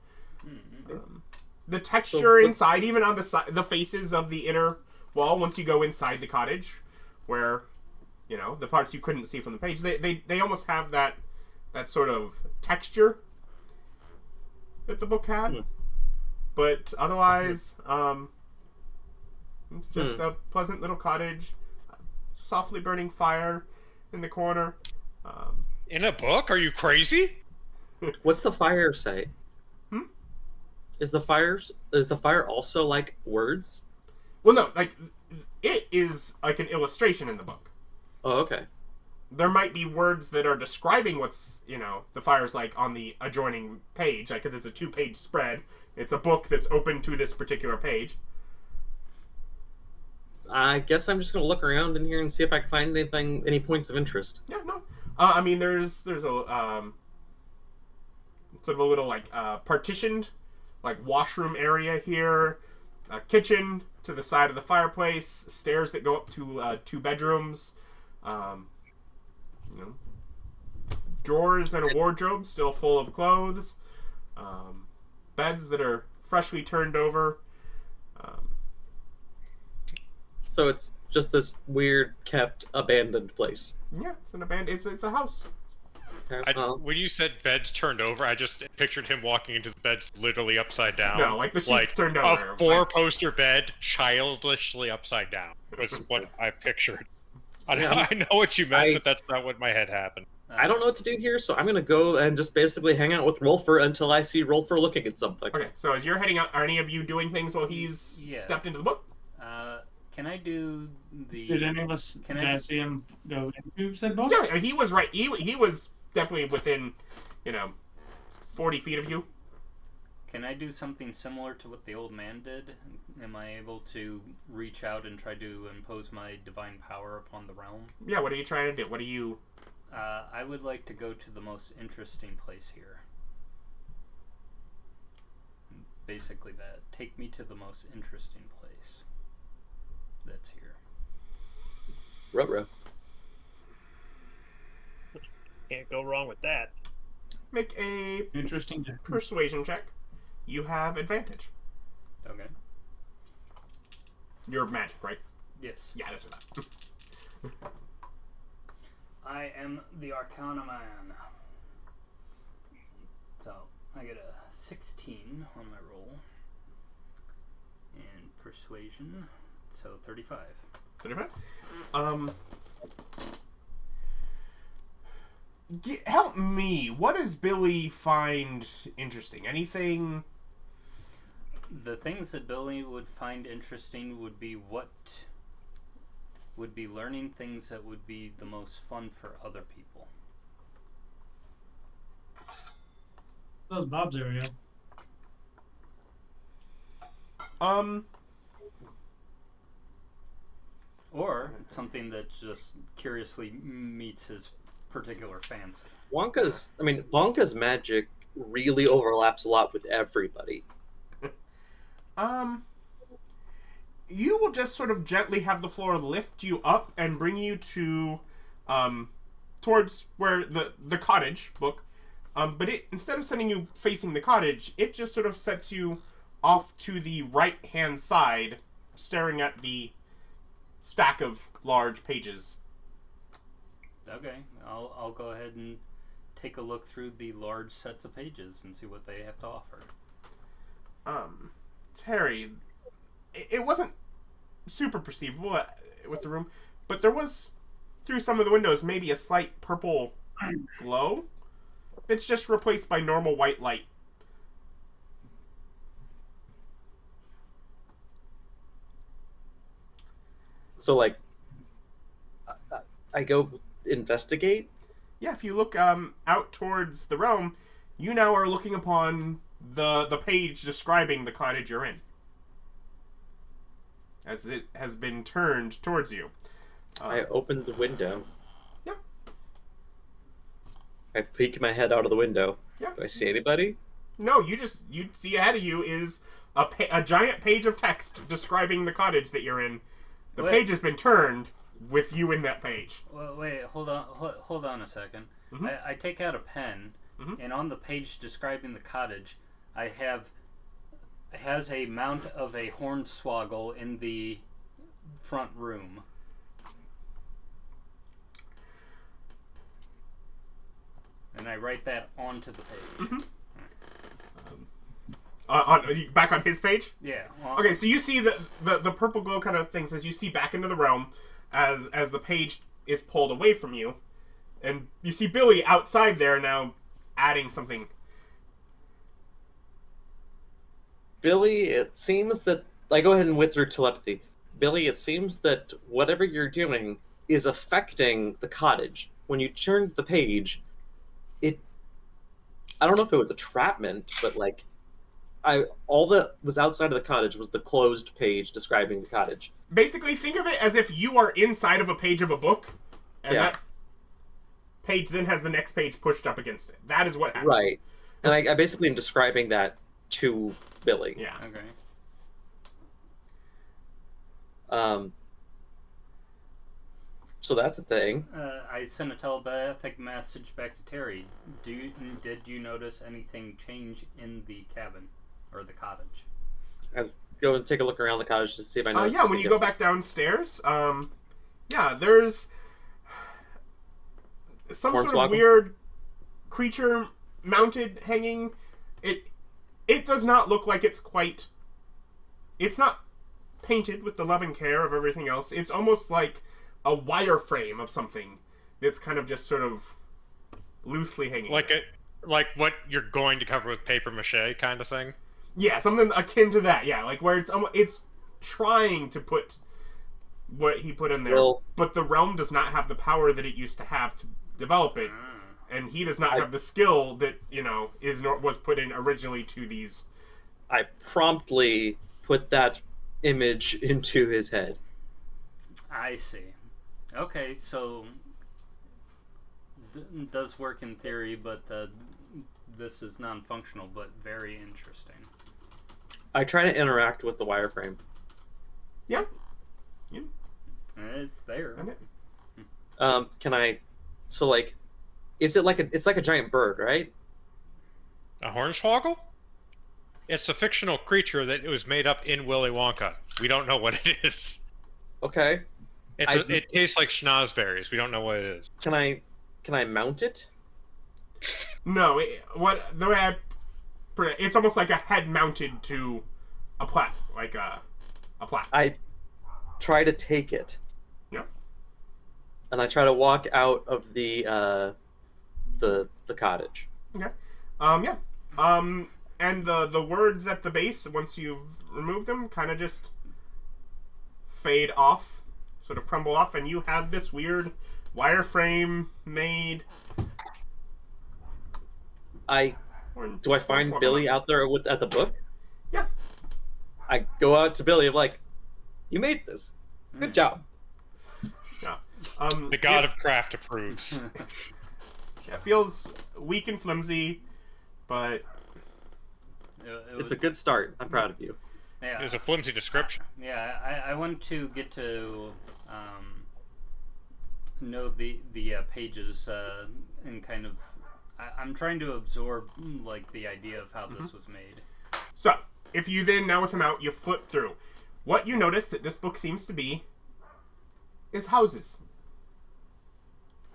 The texture inside, even on the faces of the inner wall, once you go inside the cottage, where, the parts you couldn't see from the page, they almost have that sort of texture that the book had. But otherwise, it's just a pleasant little cottage, softly burning fire in the corner. in a book? Are you crazy? What's the fire say? Is the fire also words? Well, no, it is an illustration in the book. Oh, okay. there might be words that are describing what's, the fire's like on the adjoining page, because it's a 2-page spread. It's a book that's open to this particular page. I guess I'm just gonna look around in here and see if I can find any points of interest. Yeah, no. I mean, there's a sort of a little partitioned washroom area here, a kitchen to the side of the fireplace, stairs that go up to 2 bedrooms, drawers and a wardrobe still full of clothes, beds that are freshly turned over. So it's just this weird, kept, abandoned place. Yeah, it's an abandoned. It's a house. Okay, When you said beds turned over, I just pictured him walking into the beds literally upside down. No, the sheets turned over. A 4-poster bed, childishly upside down. Was what I pictured. I know what you meant, but that's not what my head happened. I don't know what to do here, so I'm gonna go and just basically hang out with Rolfur until I see Rolfur looking at something. Okay, so as you're heading out, are any of you doing things while he's stepped into the book? Can I do the... Did any of us see him go into said book? Yeah, he was right. He was definitely within, 40 feet of you. Can I do something similar to what the old man did? Am I able to reach out and try to impose my divine power upon the realm? Yeah, what are you trying to do? What are you... I would like to go to the most interesting place here. Basically that. Take me to the most interesting place that's here. Ruh-roh. Can't go wrong with that. Make a Interesting. persuasion check. You have advantage. Okay. You're magic, right? Yes. Yeah, that's what I am the Arcana Man. So, I get a 16 on my roll. And persuasion, so 35. 35? Help me. What does Billy find interesting? Anything? The things that Billy would find interesting would be learning things that would be the most fun for other people. That was Bob's area. Or something that just curiously meets his particular fancy. Bonka's magic really overlaps a lot with everybody. You will just sort of gently have the floor lift you up and bring you to, towards where the cottage book. But instead of sending you facing the cottage, it just sort of sets you off to the right-hand side, staring at the stack of large pages. Okay, I'll go ahead and take a look through the large sets of pages and see what they have to offer. Terry, it wasn't super perceivable with the room, but there was, through some of the windows, maybe a slight purple glow. It's just replaced by normal white light. So, I go investigate? Yeah, if you look out towards the realm, you now are looking upon the page describing the cottage you're in, as it has been turned towards you. I open the window. Yeah. I peek my head out of the window. Yeah. Do I see anybody? No, you see ahead of you is a giant page of text describing the cottage that you're in. The page has been turned with you in that page. Well, wait, hold on a second. Mm-hmm. I take out a pen, and on the page describing the cottage, has a mount of a hornswoggle in the front room. And I write that onto the page. Mm-hmm. Back on his page? Yeah. Okay, so you see the purple glow kind of things as you see back into the realm as the page is pulled away from you. And you see Billy outside there now adding something. Billy, it seems that... I go ahead and whip through telepathy. Billy, it seems that whatever you're doing is affecting the cottage. when you turned the page, I don't know if it was a trapment, but like all that was outside of the cottage was the closed page describing the cottage. Basically, think of it as if you are inside of a page of a book, and that page then has the next page pushed up against it. That is what happened. Right. And I basically am describing that to Billy. Yeah. Okay. So that's a thing. I sent a telepathic message back to Terry. Did you notice anything change in the cabin or the cottage? I'll go and take a look around the cottage to see if I notice. Yeah, when you go back downstairs, there's some sort of weird creature mounted, hanging. It does not look like it's quite. It's not painted with the love and care of everything else. It's almost like a wireframe of something that's kind of just sort of loosely hanging. Like what you're going to cover with paper mache kind of thing? Yeah, something akin to that. Yeah, like where it's trying to put what he put in there, but the realm does not have the power that it used to have to develop it, and he does not have the skill that was put in originally to these. I promptly put that image into his head. I see. Okay, so does work in theory, but this is non-functional, but very interesting. I try to interact with the wireframe. Yeah. It's there. Can I? So like, is it like it's like a giant bird, right? A hornswoggle? It's a fictional creature that was made up in Willy Wonka. We don't know what it is. Okay. It tastes like schnozberries. We don't know what it is. Can I mount it? No. The way it's almost like a head mounted to a plat, like a plat. I try to take it. Yeah. And I try to walk out of the cottage. Okay. Yeah. And the words at the base, once you've removed them, kind of just fade off, sort of crumble off, and you have this weird wireframe made. Do I find Billy out there at the book? Yeah. I go out to Billy. I'm like, "You made this. Good job." Yeah. The god of craft approves. It feels weak and flimsy, but It it's a good start. I'm proud of you. Yeah. It was a flimsy description. Yeah, I want to get to know the pages and kind of. I'm trying to absorb like the idea of how this was made. So, if you then, now with him out, you flip through. What you notice that this book seems to be is houses.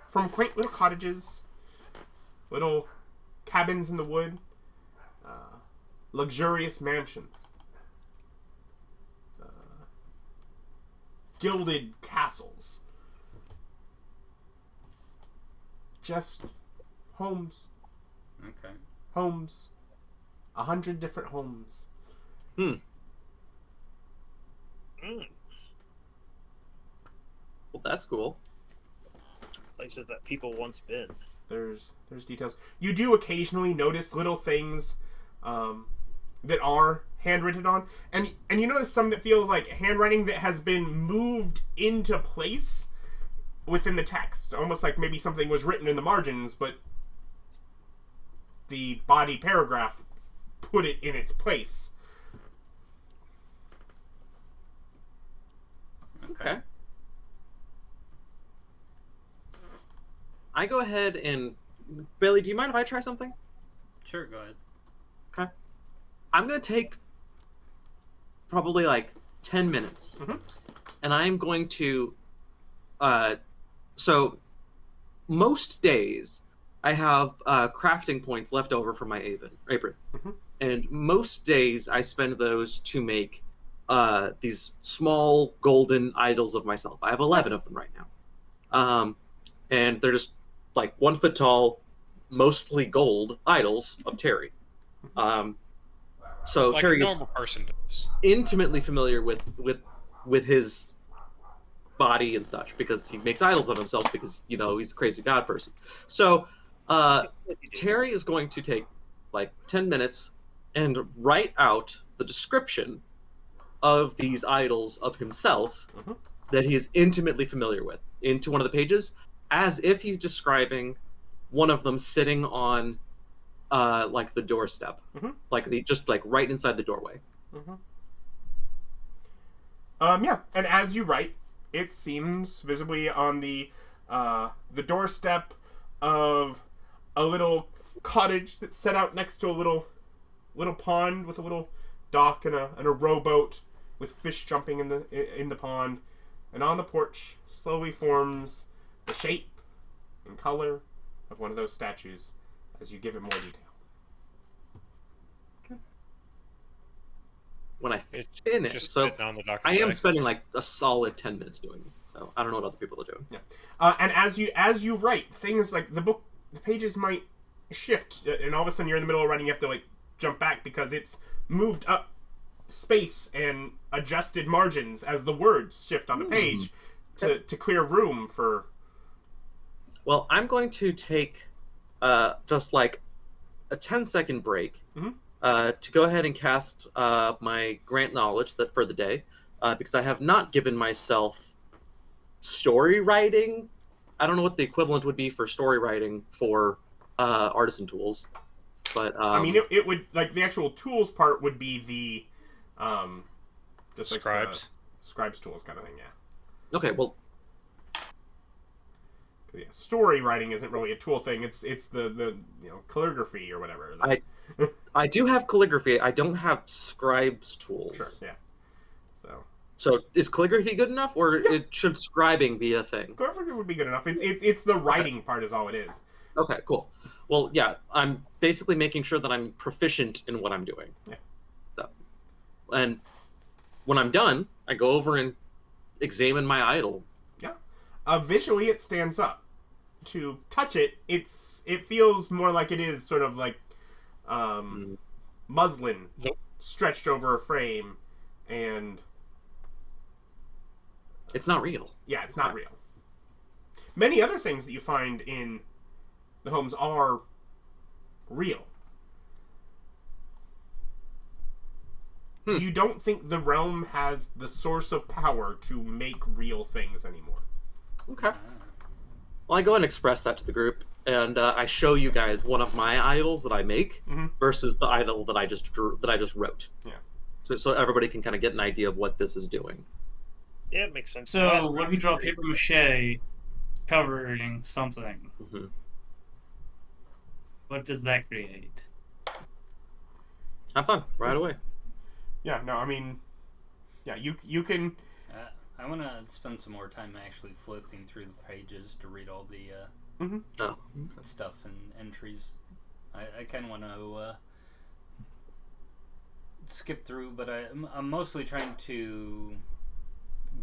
From quaint little cottages, little cabins in the wood, luxurious mansions, gilded castles. Just homes. Okay. Homes. 100 different homes. Well, that's cool. Places that people once been. There's details. You do occasionally notice little things that are handwritten on, and you notice some that feel like handwriting that has been moved into place within the text, almost like maybe something was written in the margins, but the body paragraph put it in its place. Okay. I go ahead and Billy, do you mind if I try something? Sure, go ahead. Okay. I'm gonna take probably like 10 minutes, and I'm going to. So most days I have crafting points left over from my apron, and most days I spend those to make these small golden idols of myself. I have 11 of them right now, and they're just like 1 foot tall, mostly gold idols of Terry. So like Terry a is normal person does. intimately familiar with his body and such, because he makes idols of himself because, you know, he's a crazy god person. So Terry is going to take like 10 minutes and write out the description of these idols of himself that he is intimately familiar with into one of the pages, as if he's describing one of them sitting on like the doorstep, like just like right inside the doorway. Yeah, and as you write, it seems visibly on the doorstep of a little cottage that's set out next to a little pond with a little dock and a rowboat with fish jumping in the pond, and on the porch slowly forms the shape and color of one of those statues as you give it more detail. When I It's finish, just so sitting on the dock. I am spending like a solid 10 minutes doing this, so I don't know what other people are doing. Yeah, and as you write, things like the pages might shift, and all of a sudden you're in the middle of writing, you have to like jump back because it's moved up space and adjusted margins as the words shift on the page to clear room for. Well, I'm going to take just like a 10-second break to go ahead and cast my Grant Knowledge that for the day, because I have not given myself story writing. I don't know what the equivalent would be for story writing for artisan tools, but I mean, it would, like, the actual tools part would be the just like Scribes. Scribes tools kind of thing. Yeah. Okay, well, Yeah, story writing isn't really a tool thing. It's the you know, calligraphy or whatever. I do have calligraphy. I don't have scribes tools. Sure. Yeah. So is calligraphy good enough, or should scribing be a thing? Calligraphy would be good enough. It's the writing part is all it is. Okay, cool. Well, yeah, I'm basically making sure that I'm proficient in what I'm doing. Yeah. So, and when I'm done, I go over and examine my idol. Yeah. Visually, it stands up. To touch it, it feels more like it is sort of like muslin stretched over a frame, and it's not real. Yeah, it's not real. Many other things that you find in the homes are real. You don't think the realm has the source of power to make real things anymore. Okay. Well, I go and express that to the group, and I show you guys one of my idols that I make versus the idol that I just drew, that I just wrote. Yeah. So everybody can kind of get an idea of what this is doing. Yeah, it makes sense. So, what if you draw paper mache covering something? What does that create? Have fun right away. Yeah, no, I mean, yeah, you can. I want to spend some more time actually flipping through the pages to read all the stuff and entries. I kind of want to skip through, but I'm mostly trying to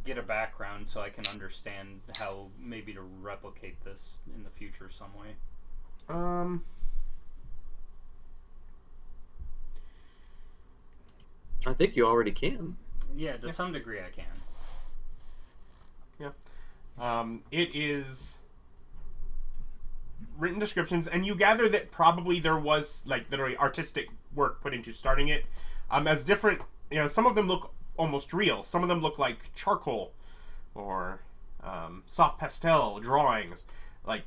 get a background so I can understand how maybe to replicate this in the future some way. I think you already can. Yeah, to some degree I can. Yeah. It is written descriptions, and you gather that probably there was like literally artistic work put into starting it. As different, you know, some of them look almost real. Some of them look like charcoal or soft pastel drawings. Like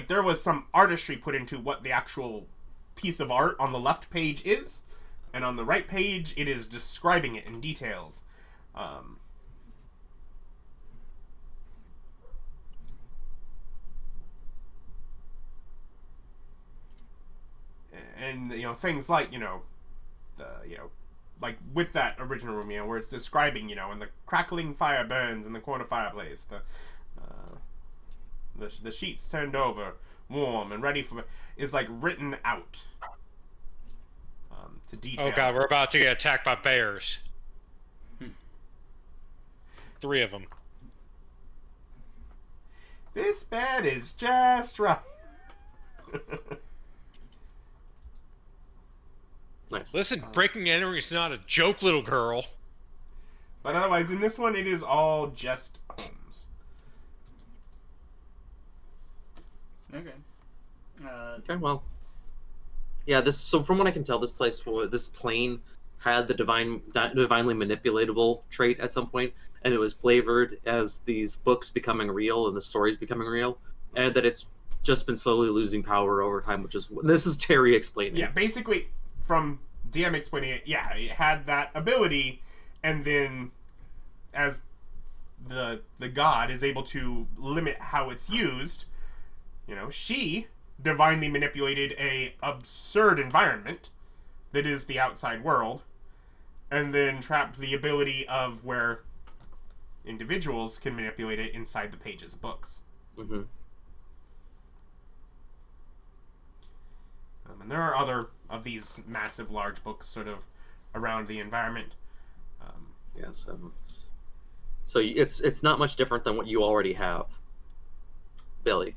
there was some artistry put into what the actual piece of art on the left page is, and on the right page it is describing it in details. And you know, things like, you know, like with that original room, you know, where it's describing, you know, and the crackling fire burns in the corner fireplace, the sheets turned over, warm and ready for, is like written out to detail. Oh god, we're about to get attacked by bears. 3 of them. This bed is just right. Nice. Listen, breaking and entering is not a joke, little girl. But otherwise, in this one, it is all just homes. Okay, well, yeah. So from what I can tell, this plane had the divinely manipulatable trait at some point, and it was flavored as these books becoming real and the stories becoming real, and that it's just been slowly losing power over time. Which is this is Terry explaining. Yeah, basically, from DM explaining it, yeah, it had that ability, and then as the god is able to limit how it's used, she divinely manipulated a absurd environment that is the outside world, and then trapped the ability of where individuals can manipulate it inside the pages of books. Mm-hmm. And there are other of these massive, large books sort of around the environment. Yeah, so it's not much different than what you already have, Billy.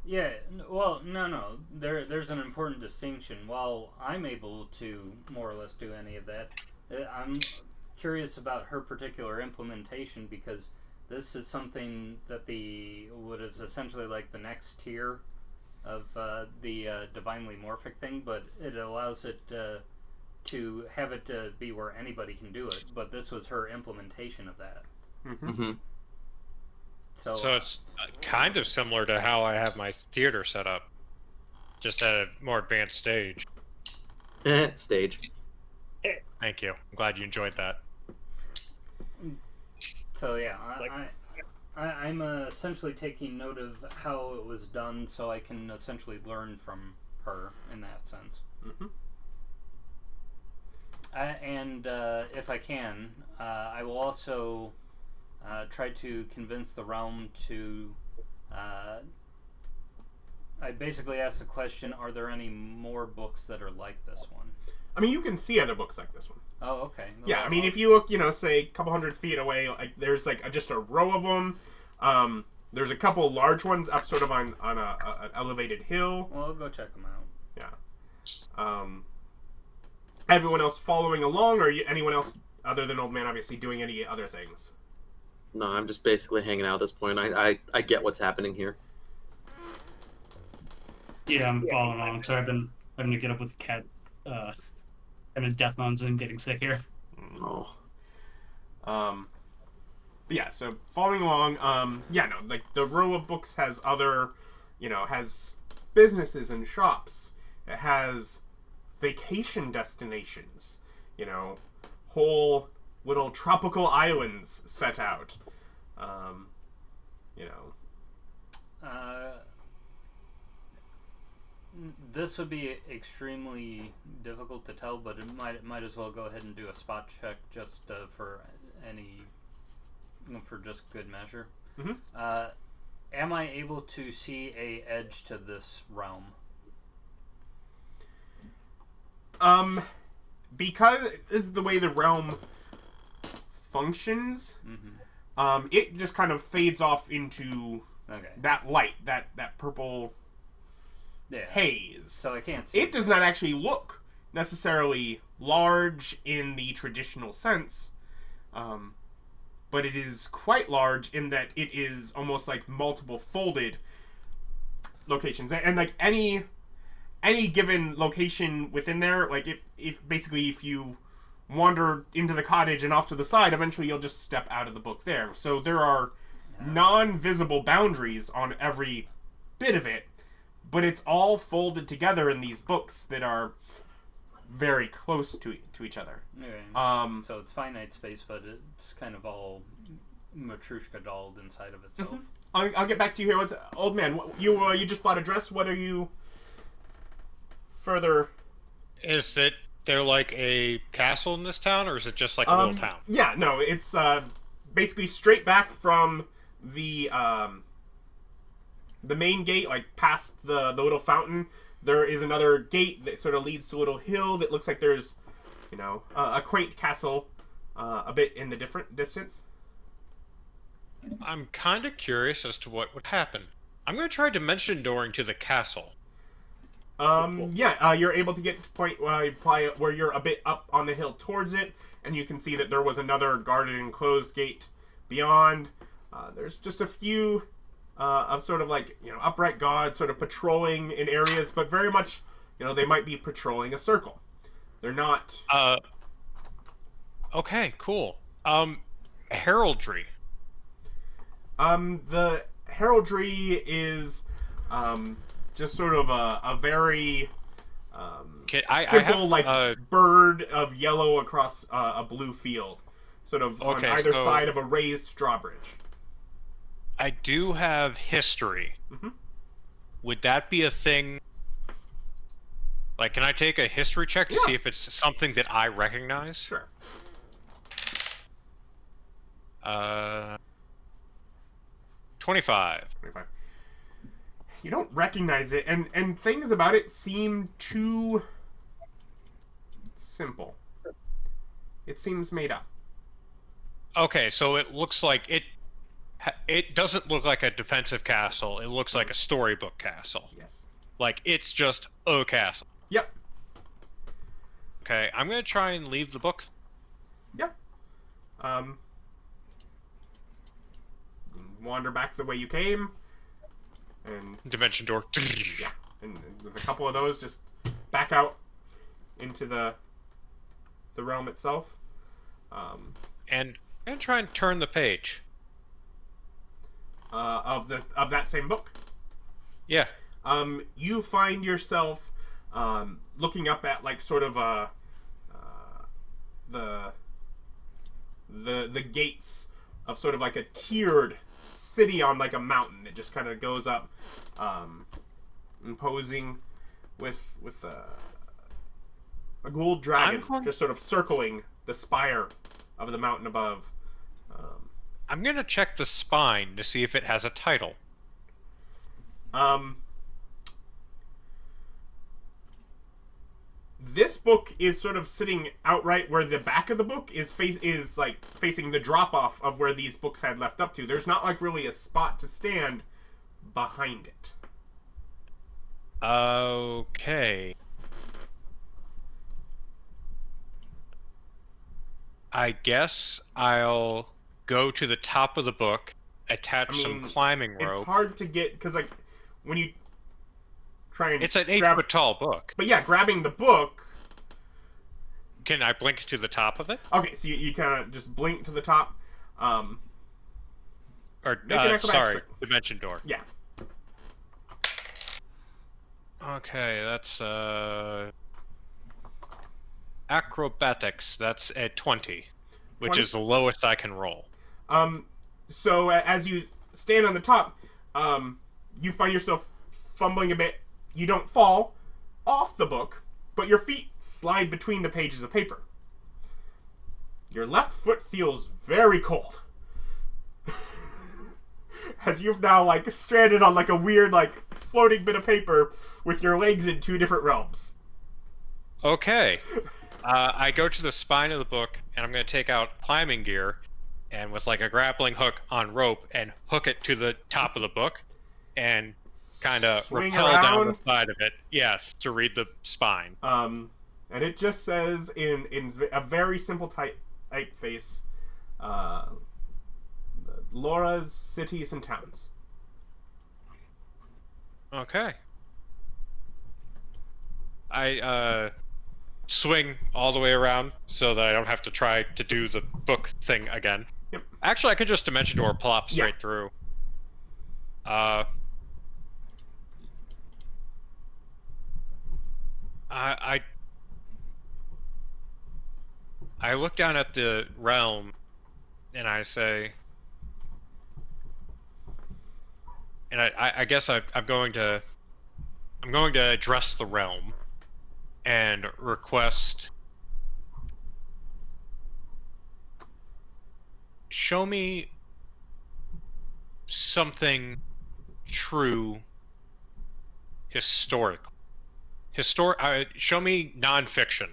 Yeah, well, no. There's an important distinction. While I'm able to more or less do any of that, I'm curious about her particular implementation, because this is something that what is essentially like the next tier of the divinely morphic thing, but it allows it to have it be where anybody can do it. But this was her implementation of that. Mm-hmm. Mm-hmm. So it's kind of similar to how I have my theater set up, just at a more advanced stage. Stage. Thank you. I'm glad you enjoyed that. So yeah, I'm essentially taking note of how it was done, so I can essentially learn from her in that sense. Mm-hmm. And if I can, I will also try to convince the realm to. I basically asked the question: are there any more books that are like this one? I mean, you can see other books like this one. Oh, okay. Yeah, I mean, if you look, say, a couple hundred feet away, like there's just a row of them. There's a couple large ones up sort of on an elevated hill. Well, I'll go check them out. Yeah. Everyone else following along, or anyone else other than Old Man obviously doing any other things? No, I'm just basically hanging out at this point. I get what's happening here. Yeah, I'm following along. So I've been having to get up with the cat, and his death moans and getting sick here. Oh. Yeah, so following along, like the row of books has other, has businesses and shops. It has vacation destinations, whole little tropical islands set out. This would be extremely difficult to tell, but it might as well go ahead and do a spot check just for just good measure. Mm-hmm. Am I able to see a edge to this realm? Because this is the way the realm functions, it just kind of fades off into that light, that purple haze. So I can't see. It does not actually look necessarily large in the traditional sense, but it is quite large in that it is almost like multiple folded locations, and like any given location within there, like if you wander into the cottage and off to the side, eventually you'll just step out of the book there. So there are non-visible boundaries on every bit of it, but it's all folded together in these books that are very close to each other. Okay. So it's finite space, but it's kind of all Matryoshka dolled inside of itself. Mm-hmm. I'll get back to you here with Old Man. You just bought a dress. What are you further? Is it there like a castle in this town, or is it just like a little town? Yeah, no, it's basically straight back from the main gate, like past the little fountain. There is another gate that sort of leads to a little hill that looks like there's, a quaint castle a bit in the different distance. I'm kind of curious as to what would happen. I'm going to try dimension dooring to the castle. You're able to get to point where you're a bit up on the hill towards it, and you can see that there was another guarded and closed gate beyond. There's just a few of sort of like, upright gods sort of patrolling in areas, but very much, they might be patrolling a circle. They're not. Okay, cool. Heraldry. The heraldry is just sort of a very simple, bird of yellow across a blue field, sort of on either side of a raised drawbridge. I do have history. Mm-hmm. Would that be a thing? Like, can I take a history check to see if it's something that I recognize? Sure. 25. You don't recognize it, and things about it seem too simple. It seems made up. Okay, so it looks like it doesn't look like a defensive castle. It looks like a storybook castle. Yes. Like, it's just a castle. Yep. Okay, I'm gonna try and leave the book. Yep. Wander back the way you came, and Dimension door. yeah, and with a couple of those, just back out into the realm itself. And I'm gonna try and turn the page. Of that same book. Yeah. You find yourself looking up at like sort of the gates of sort of like a tiered city on like a mountain. It just kind of goes up, imposing with a gold dragon just sort of circling the spire of the mountain above. I'm gonna check the spine to see if it has a title. This book is sort of sitting outright where the back of the book is like facing the drop off of where these books had left up to. There's not like really a spot to stand behind it. Okay. I guess I'll go to the top of the book, attach some climbing rope. It's hard to get because like when you try and it's an 8-foot tall book. But yeah, grabbing the book. Can I blink to the top of it? Okay, so you kind of just blink to the top. Sorry, dimension door. Yeah. Okay, that's acrobatics. That's at 20, which 20? is the lowest I can roll. So as you stand on the top, you find yourself fumbling a bit. You don't fall off the book, but your feet slide between the pages of paper. Your left foot feels very cold. As you've now, like, stranded on, like, a weird, like, floating bit of paper with your legs in two different realms. Okay. I go to the spine of the book, and I'm going to take out climbing gear, and with, like, a grappling hook on rope, and hook it to the top of the book, and kind of rappel down the side of it. Yes, to read the spine. And it just says in a very simple typeface, Laura's cities and towns. Okay. I swing all the way around so that I don't have to try to do the book thing again. Yep. Actually, I could just dimension door plop straight through. I look down at the realm, and I say, and I guess I'm going to address the realm, and request, show me something true, historical. Show me nonfiction.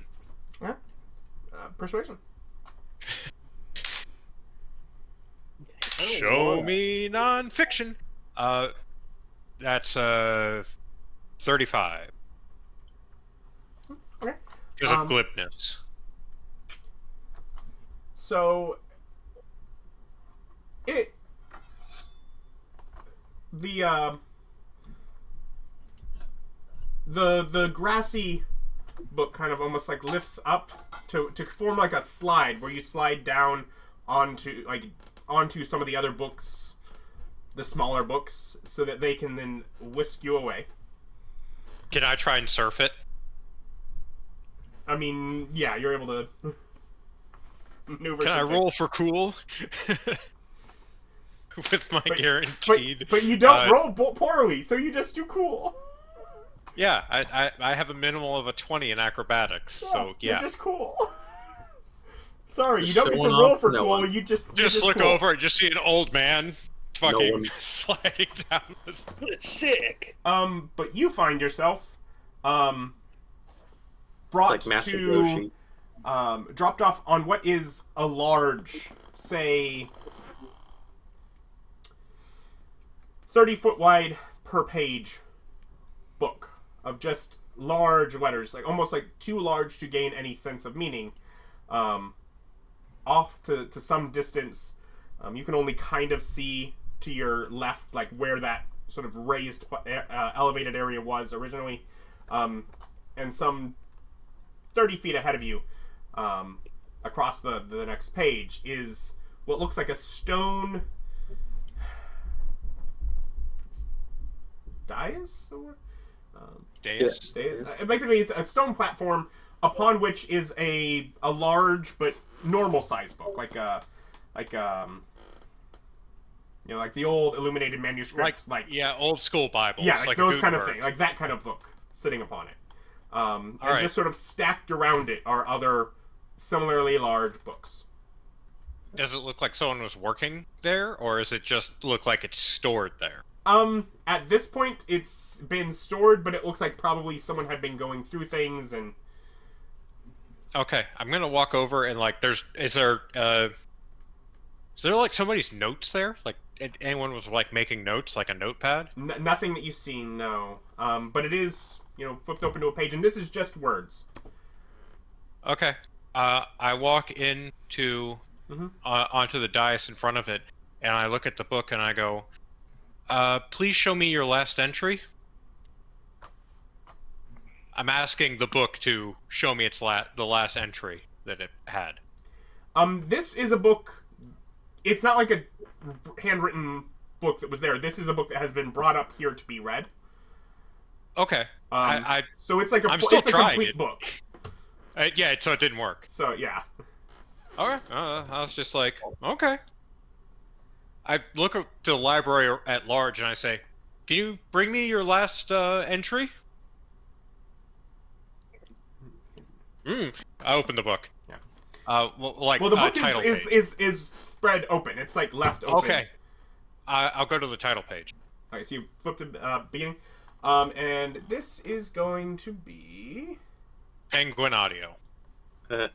All right. Persuasion. Show me nonfiction. That's 35. Okay. Because of glibness. So the grassy book kind of almost like lifts up to form like a slide where you slide down onto some of the other books, the smaller books, so that they can then whisk you away. Can I try and surf it? I mean, yeah, you're able to maneuver. Can something. I roll for cool? With my guaranteed. But you don't roll poorly, so you just do cool. Yeah, I have a minimal of a 20 in acrobatics, so yeah. You're just cool. Sorry, Just you don't get to showing roll off? for No cool. one. You just Look cool. over and just see an old man fucking one. sliding down. Sick. But you find yourself, brought It's like Master to, Roshi. dropped off on what is a large, say, 30-foot wide per page book of just large letters, like almost like too large to gain any sense of meaning. Off to some distance, you can only kind of see to your left, like where that sort of raised, elevated area was originally, and some 30 feet ahead of you, across the next page, is what looks like a stone dais. The word? Dais. Basically, it's a stone platform upon which is a large but normal size book, like the old illuminated manuscripts, old school Bibles. yeah, like those kind of Gutenberg. thing, like that kind of book sitting upon it. And right. just sort of stacked around it are other similarly large books. Does it look like someone was working there, or does it just look like it's stored there? At this point, it's been stored, but it looks like probably someone had been going through things and. Okay, I'm gonna walk over and is there like somebody's notes there? Like anyone was like making notes, like a notepad? Nothing that you've seen, no. But it is, flipped open to a page, and this is just words. Okay. I walk into onto the dais in front of it, and I look at the book and I go, please show me your last entry. I'm asking the book to show me the last entry that it had. This is a book. It's not like a handwritten book that was there. This is a book that has been brought up here to be read. Okay. So it's like a complete book. Yeah, so it didn't work. So yeah. Alright, I was just like, okay. I look at the library at large and I say, can you bring me your last entry? I open the book. Yeah. The book title is spread open. It's like left open. Okay. I'll go to the title page. Alright, so you flip to beginning. And this is going to be Penguin Audio. let's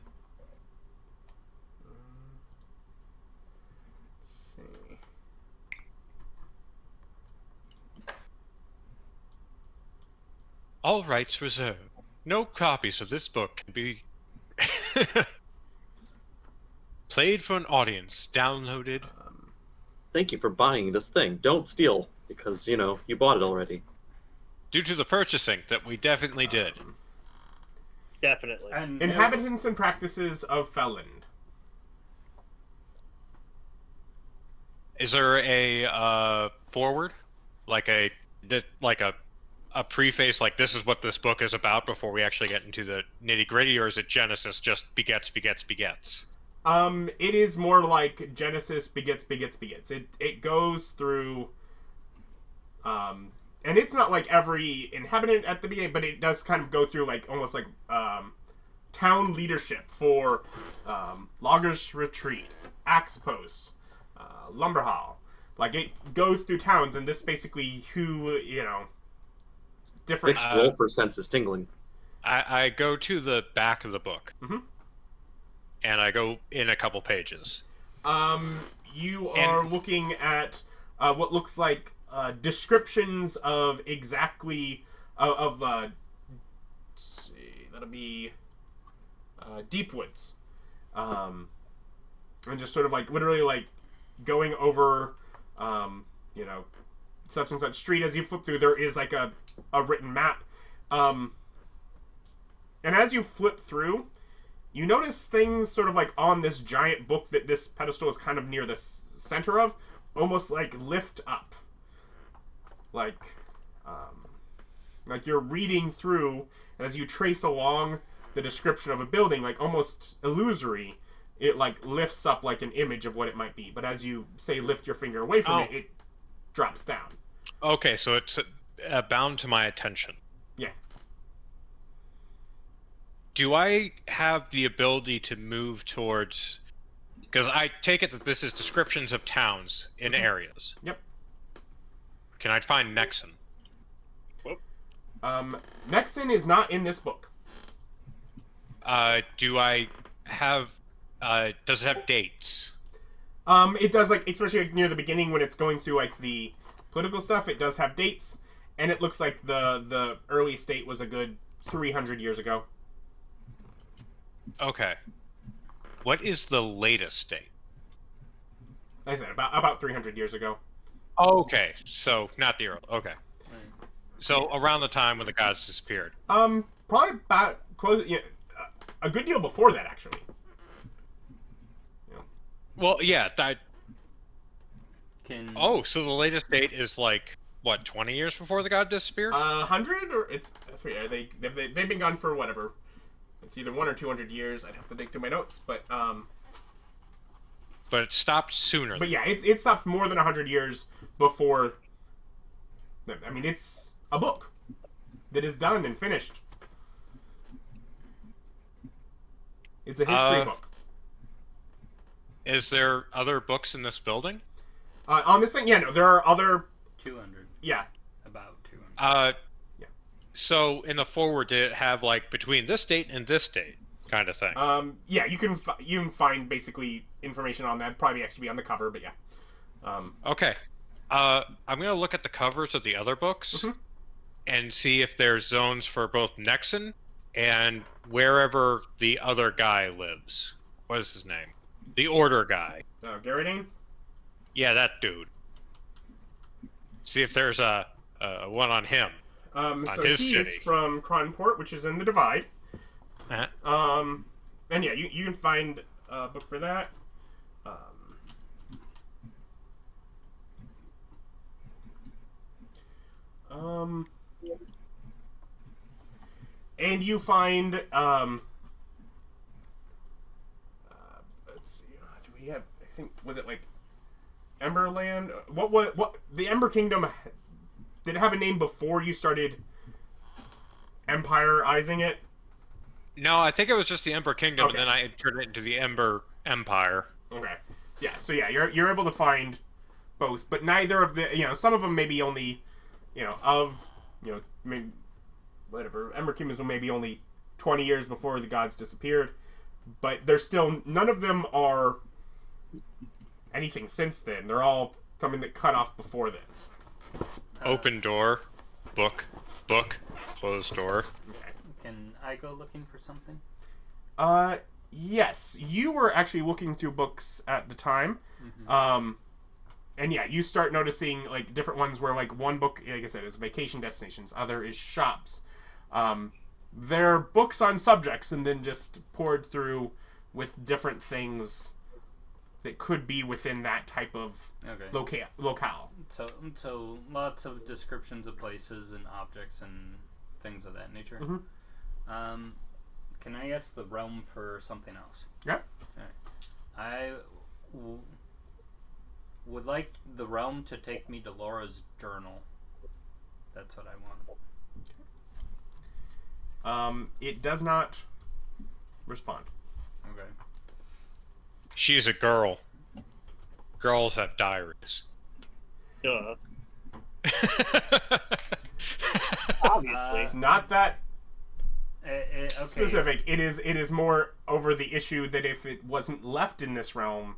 see. All rights reserved. No copies of this book can be played for an audience. Downloaded. Thank you for buying this thing. Don't steal, because, you bought it already. Due to the purchasing that we definitely did. Definitely. And Inhabitants and practices of Felland. Is there a forward? Like a preface, like this is what this book is about before we actually get into the nitty gritty, or is it Genesis just begets? It is more like Genesis begets. It goes through, and it's not like every inhabitant at the beginning, but it does kind of go through like almost like town leadership for Loggers Retreat, Axe Posts, Lumber Hall. Like it goes through towns, and this basically different. Fixed Rolfur sense is tingling. I go to the back of the book. Mhm. And I go in a couple pages. You are looking at what looks like descriptions of exactly let's see, that'll be deep woods, and just sort of like literally like going over such and such street. As you flip through, there is like a written map. And as you flip through, you notice things sort of like on this giant book that this pedestal is kind of near the center of, almost like lift up. Like you're reading through, and as you trace along the description of a building, like almost illusory, it like lifts up like an image of what it might be. But as you say, lift your finger away from it, it drops down. Okay, so it's bound to my attention. Yeah. Do I have the ability to move towards? Because I take it that this is descriptions of towns in areas. Yep. Can I find Nexon? Nexon is not in this book. Do I have? Does it have dates? It does, like, especially like, near the beginning when it's going through like the political stuff. It does have dates, and it looks like the early state was a good 300 years ago. Okay. What is the latest date? Like I said, about 300 years ago. Okay, so not the early. Okay. So around the time when the gods disappeared. Probably about close. Yeah, a good deal before that, actually. Yeah. Well, yeah. That. Can Oh, so the latest date is like what, 20 years before the god disappeared? 100 or it's they've been gone for whatever. It's either 100 or 200 years. I'd have to dig through my notes, but But it stopped sooner. But yeah, it stops more than 100 years before. I mean, it's a book that is done and finished. It's a history book. Is there other books in this building? On this thing, yeah, no, there are other. 200. Yeah. About 200. Yeah. So in the forward, did it have like between this date and this date kind of thing? Yeah, you can find basically information on that. Probably actually be on the cover, but yeah. Okay. I'm gonna look at the covers of the other books and see if there's zones for both Nexon and wherever the other guy lives. What is his name? The Order guy. Garridane? Yeah, that dude. See if there's a one on him. So his he's city. from Cronport, which is in the Divide. Uh-huh. And yeah, you can find a book for that. And you find let's see, do we have? I think was it like Emberland? What the Ember Kingdom? Did it have a name before you started empireizing it? No, I think it was just the Ember Kingdom, Okay. and then I turned it into the Ember Empire. Okay. Yeah. So yeah, you're able to find both, but neither of the some of them maybe only maybe whatever Ember Kingdoms were maybe only 20 years before the gods disappeared, but there's still none of them are anything since then. They're all something that cut off before then. Open door, book, closed door. Okay. Can I go looking for something? Yes, you were actually looking through books at the time. And yeah, you start noticing like different ones where like one book, like I said, is vacation destinations, other is shops. They're books on subjects and then just poured through with different things that could be within that type of locale. So lots of descriptions of places and objects and things of that nature. Can I ask the realm for something else? Yeah. I would like the realm to take me to Laura's journal. That's what I want. It does not respond. Okay. She's a girl. Girls have diaries. Duh. Uh, Obviously. It's not that okay. specific. It is more over the issue that if it wasn't left in this realm,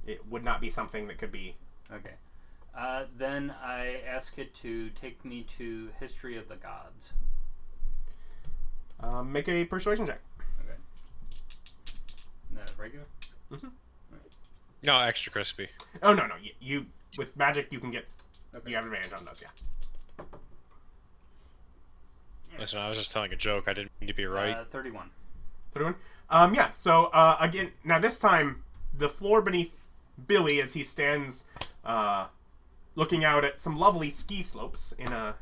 it would not be something that could be. Okay. Then I ask it to take me to History of the Gods. Make a persuasion check. Okay. Regular? No, extra crispy. Oh no, you with magic you can get Okay. You have advantage on those, yeah. Listen, I was just telling a joke. I didn't mean to be right. 31. 31? Yeah, so, again, now this time, the floor beneath Billy, as he stands, looking out at some lovely ski slopes in a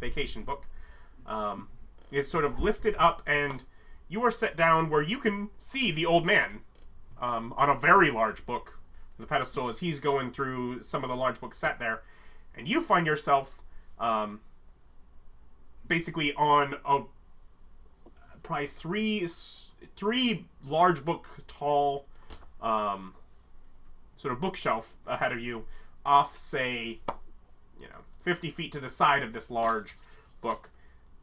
vacation book, is sort of lifted up, and you are set down where you can see the old man, on a very large book, the pedestal, as he's going through some of the large books set there, and you find yourself, basically on a probably three large book tall sort of bookshelf ahead of you, off, say, 50 feet to the side of this large book.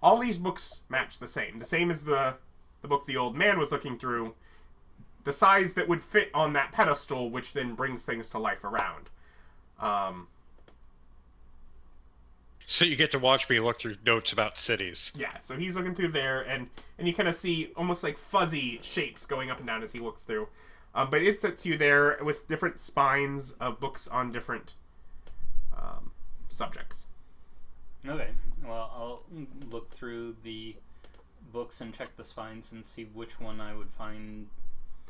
All these books match the same as the book the old man was looking through, the size that would fit on that pedestal, which then brings things to life around. So you get to watch me look through notes about cities. Yeah, so he's looking through there, and you kind of see almost like fuzzy shapes going up and down as he looks through. But it sets you there with different spines of books on different subjects. Okay. Well, I'll look through the books and check the spines and see which one I would find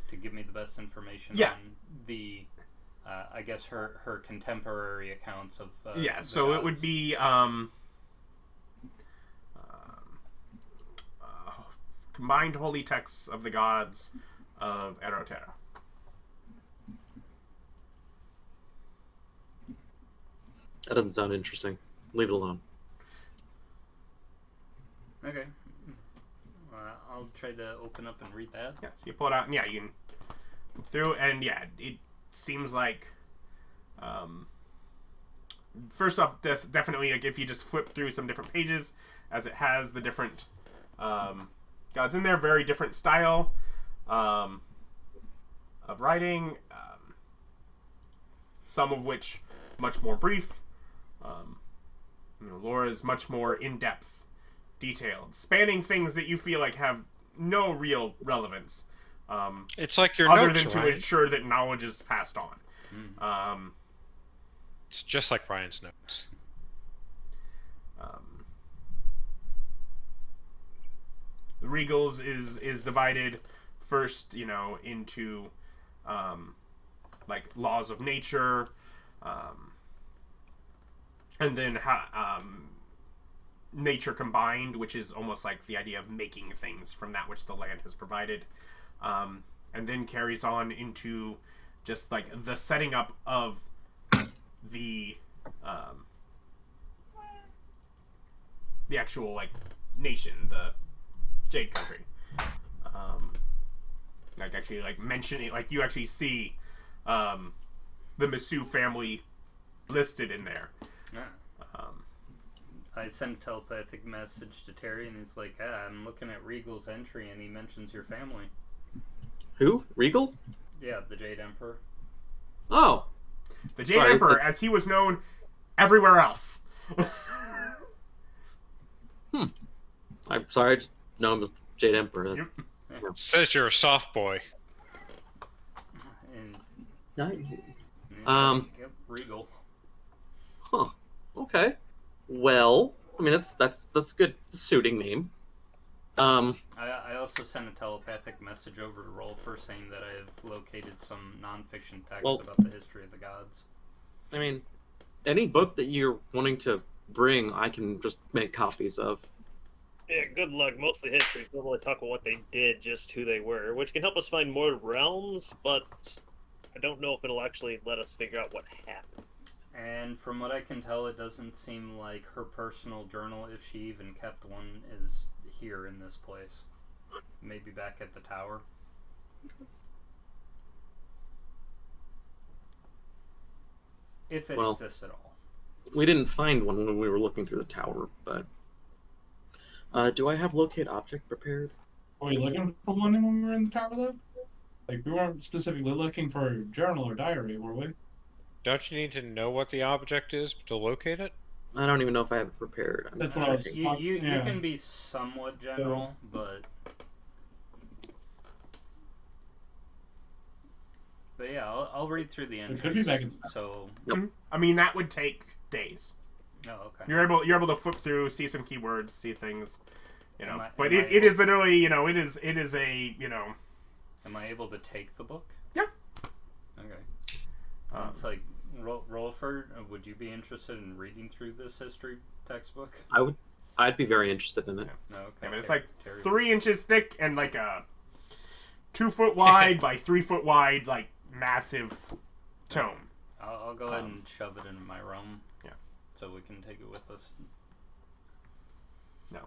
to give me the best information on the, I guess, her contemporary accounts of yeah, the so gods. it would be combined holy texts of the gods of Erotera. That doesn't sound interesting. Leave it alone. Okay. I'll try to open up and read that. Yeah, so you pull it out, and yeah, you can look through, and yeah, it seems like, first off, definitely, like, if you just flip through some different pages, as it has the different gods in there, very different style of writing, some of which much more brief. Laura's much more in-depth, detailed, spanning things that you feel like have no real relevance. It's like your other notes, than to Ryan. ensure that knowledge is passed on. It's just like Ryan's notes. The Regals is divided first, into like laws of nature, and then nature combined, which is almost like the idea of making things from that which the land has provided, and then carries on into just like the setting up of the actual like nation, the Jade Country. Like actually like mentioning, like you actually see the Misu family listed in there. Yeah. I sent a telepathic message to Terry, and he's like, I'm looking at Regal's entry, and he mentions your family. Who? Regal? Yeah, the Jade Emperor. Oh. The Jade Emperor, as he was known everywhere else. I'm sorry, I just know him as Jade Emperor. Yep. Says you're a soft boy. And, yep, Regal. Huh. Okay. Well, I mean that's a good suiting name. I also sent a telepathic message over to Rolfur saying that I have located some non-fiction text about the history of the gods. I mean, any book that you're wanting to bring, I can just make copies of. Yeah, good luck. Most of the histories don't really talk about what they did, just who they were, which can help us find more realms, but I don't know if it'll actually let us figure out what happened. And from what I can tell, it doesn't seem like her personal journal, if she even kept one, is here in this place. Maybe back at the tower. If it exists at all. We didn't find one when we were looking through the tower, but... do I have locate object prepared? Were you looking for one when we were in the tower, though? Like, we weren't specifically looking for a journal or diary, were we? Don't you need to know what the object is to locate it? I don't even know if I have it prepared. That's what I was You can be somewhat general, but yeah, I'll read through the entries. It could be back in so I mean, that would take days. Oh, okay. You're able to flip through, see some keywords, see things, you know. But am I it is literally, you know, it is a, you know. Am I able to take the book? Yeah. Okay. It's like Rolfur. Would you be interested in reading through this history textbook? I'd be very interested in it. No, okay. Yeah, but it's like 3 inches thick and like a 2 foot wide by 3 foot wide, like massive tome. I'll go ahead and shove it into my realm. Yeah. So we can take it with us. No.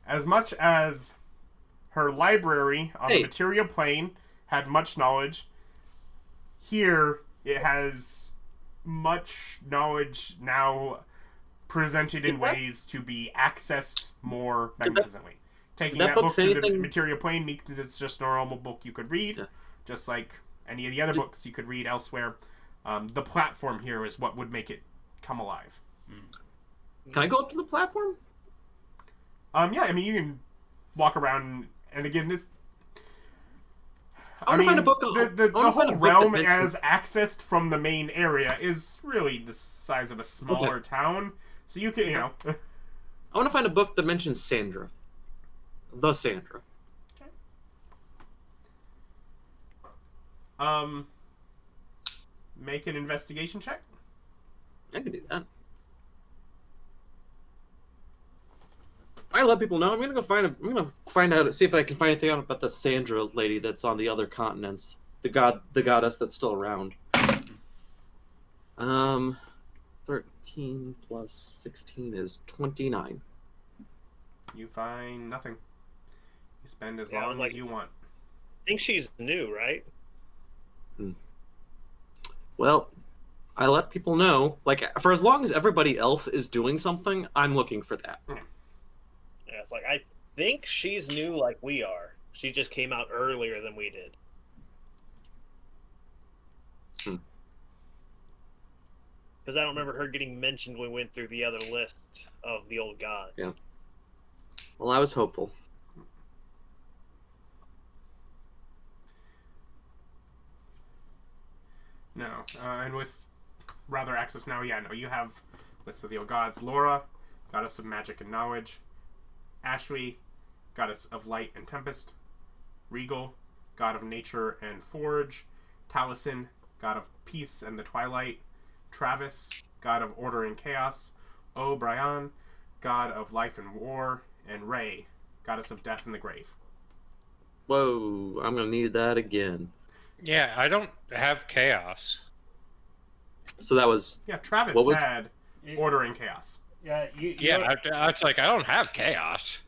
As much as her library on the material plane had much knowledge, here it has much knowledge now presented in ways to be accessed more magnificently. Taking that book to the material plane means it's just a normal book you could read, just like any of the other books you could read elsewhere. The platform here is what would make it come alive. Can I go up to the platform? Yeah, I mean, you can walk around, and again, this... I mean, find a book. The whole realm, as accessed from the main area, is really the size of a smaller town. So you can, you know... I want to find a book that mentions Sandra. The Sandra. Okay. Make an investigation check. I can do that. I let people know. I'm gonna find out, see if I can find anything out about the Sandra lady that's on the other continents. The goddess that's still around. 13 plus 16 is 29. You find nothing. You spend as long as you want. I think she's new, right? Well, I let people know. Like, for as long as everybody else is doing something, I'm looking for that. Yeah, it's like, I think she's new like we are. She just came out earlier than we did. Because I don't remember her getting mentioned when we went through the other list of the old gods. Yeah. Well, I was hopeful. No. And with rather access now, yeah, no, you have lists of the old gods. Laura, goddess of magic and knowledge. Ashley, goddess of light and tempest. Regal, god of nature and forge. Taliesin, god of peace and the twilight. Travis, god of order and chaos. O'Brien, god of life and war. And Ray, goddess of death and the grave. Whoa, I'm gonna need that again. Yeah, I don't have chaos. So that was... Yeah, Travis had order and chaos. Yeah, I was like, I don't have chaos.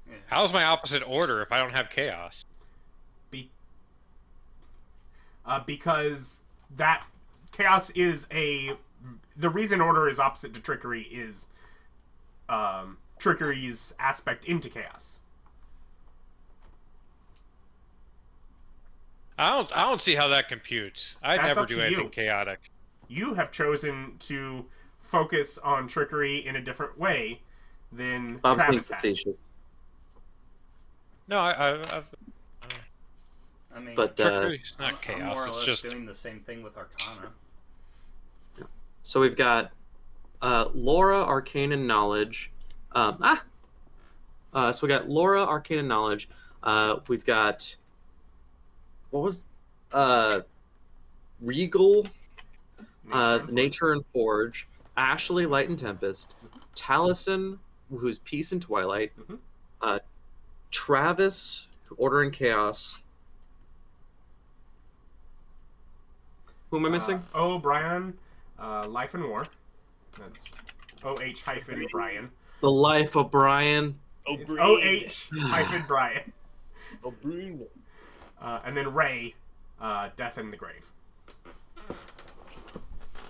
Yeah. How's my opposite order if I don't have chaos? Because that chaos is the reason order is opposite to trickery is trickery's aspect into chaos. I don't see how that computes. I never do anything chaotic. You have chosen to focus on trickery in a different way than Travis had. No, I mean, but trickery's not chaos. I'm more or it's less just doing the same thing with Arcana. So we've got Laura, Arcane and Knowledge. So we got Laura, Arcane and Knowledge. We've got... What was... Regal, Nature and Forge. Ashley, Light and Tempest. Taliesin, who's Peace and Twilight. Travis, Order and Chaos. Who am I missing? O'Brien, Life and War. That's OH-Brian. The Life of Brian. It's OH-Brian. O'Brien. And then Ray, Death in the Grave.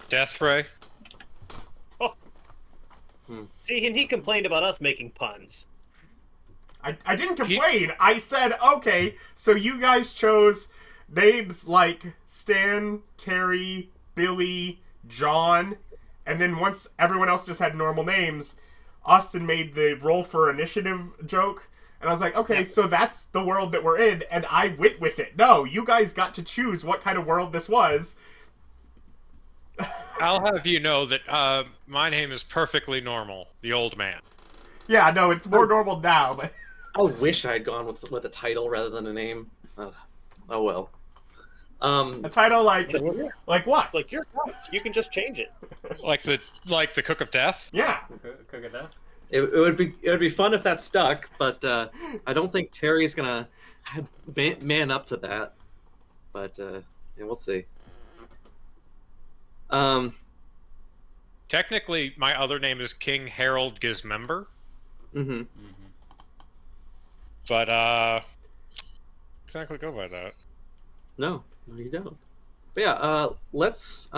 Death Ray. Oh. See, and he complained about us making puns. I didn't complain. I said, okay, so you guys chose names like Stan, Terry, Billy, John, and then once everyone else just had normal names, Austin made the Rolfur initiative joke, and I was like, okay, so that's the world that we're in, and I went with it. No, you guys got to choose what kind of world this was. I'll have you know that my name is perfectly normal, the old man. Yeah, no, it's more normal now, but I wish I had gone with a title rather than a name. Oh well. a title like what? It's like your house. You can just change it. Like the Cook of Death? Yeah. Cook it up. It would be fun if that stuck, but I don't think Terry's gonna man up to that. But yeah, we'll see. Technically, my other name is King Harold Gizmember, Mm-hmm. but exactly go by that. No, you don't. But yeah, let's.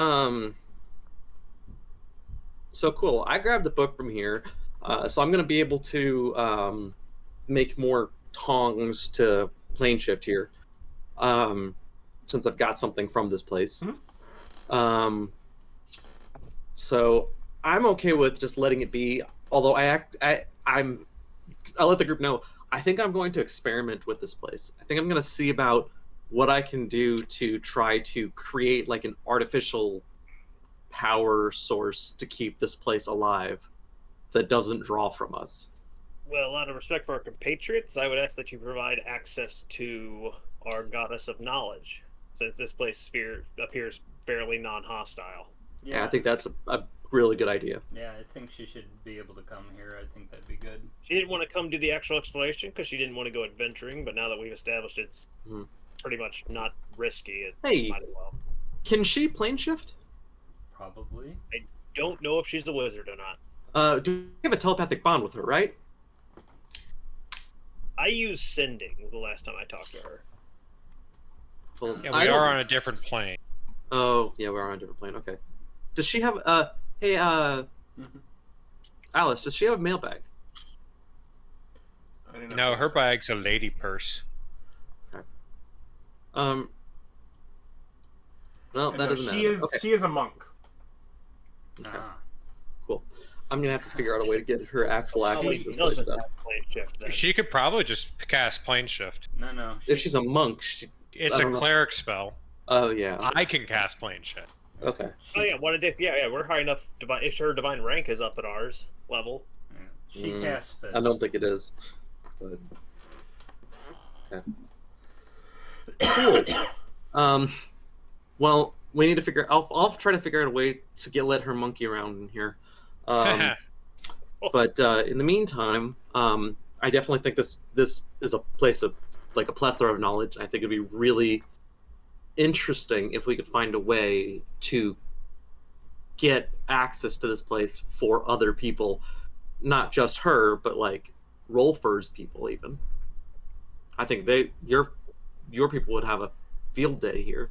So cool. I grabbed the book from here, so I'm gonna be able to make more tongs to plane shift here, since I've got something from this place. Mm-hmm. So I'm okay with just letting it be. Although I'll let the group know. I think I'm going to experiment with this place. I think I'm going to see about what I can do to try to create like an artificial power source to keep this place alive that doesn't draw from us. Well, out of respect for our compatriots, I would ask that you provide access to our goddess of knowledge, since this place appears fairly non-hostile. Yeah, I think that's a really good idea. Yeah, I think she should be able to come here. I think that'd be good. She didn't want to come do the actual exploration because she didn't want to go adventuring, but now that we've established it's pretty much not risky, it Hey, might as well. Can she plane shift? Probably. I don't know if she's a wizard or not. Do you have a telepathic bond with her, right? I used sending the last time I talked to her. Well, Yeah, we are on a different plane. Oh, yeah, we're on a different plane. Okay. Does she have hey Alice, does she have a mailbag? I don't know. No, her bag's a lady purse. Well, that No, doesn't she matter. is Okay. she is a monk. Okay. Ah. Cool. I'm gonna have to figure out a way to get her actual access Probably to this place doesn't then. have plane shift then. She could probably just cast plane shift. No. If she's a monk, It's I a don't know. cleric spell. Oh yeah. I can cast plane shift. Okay. Oh yeah, yeah, we're high enough. If her divine rank is up at ours level, She casts fist. I don't think it is. But... Okay. Cool. Well, we need to figure. I'll try to figure out a way to let her monkey around in here. But in the meantime, I definitely think this is a place of like a plethora of knowledge. I think it'd be really interesting if we could find a way to get access to this place for other people, not just her, but like Rolfur's people even. I think your people would have a field day here.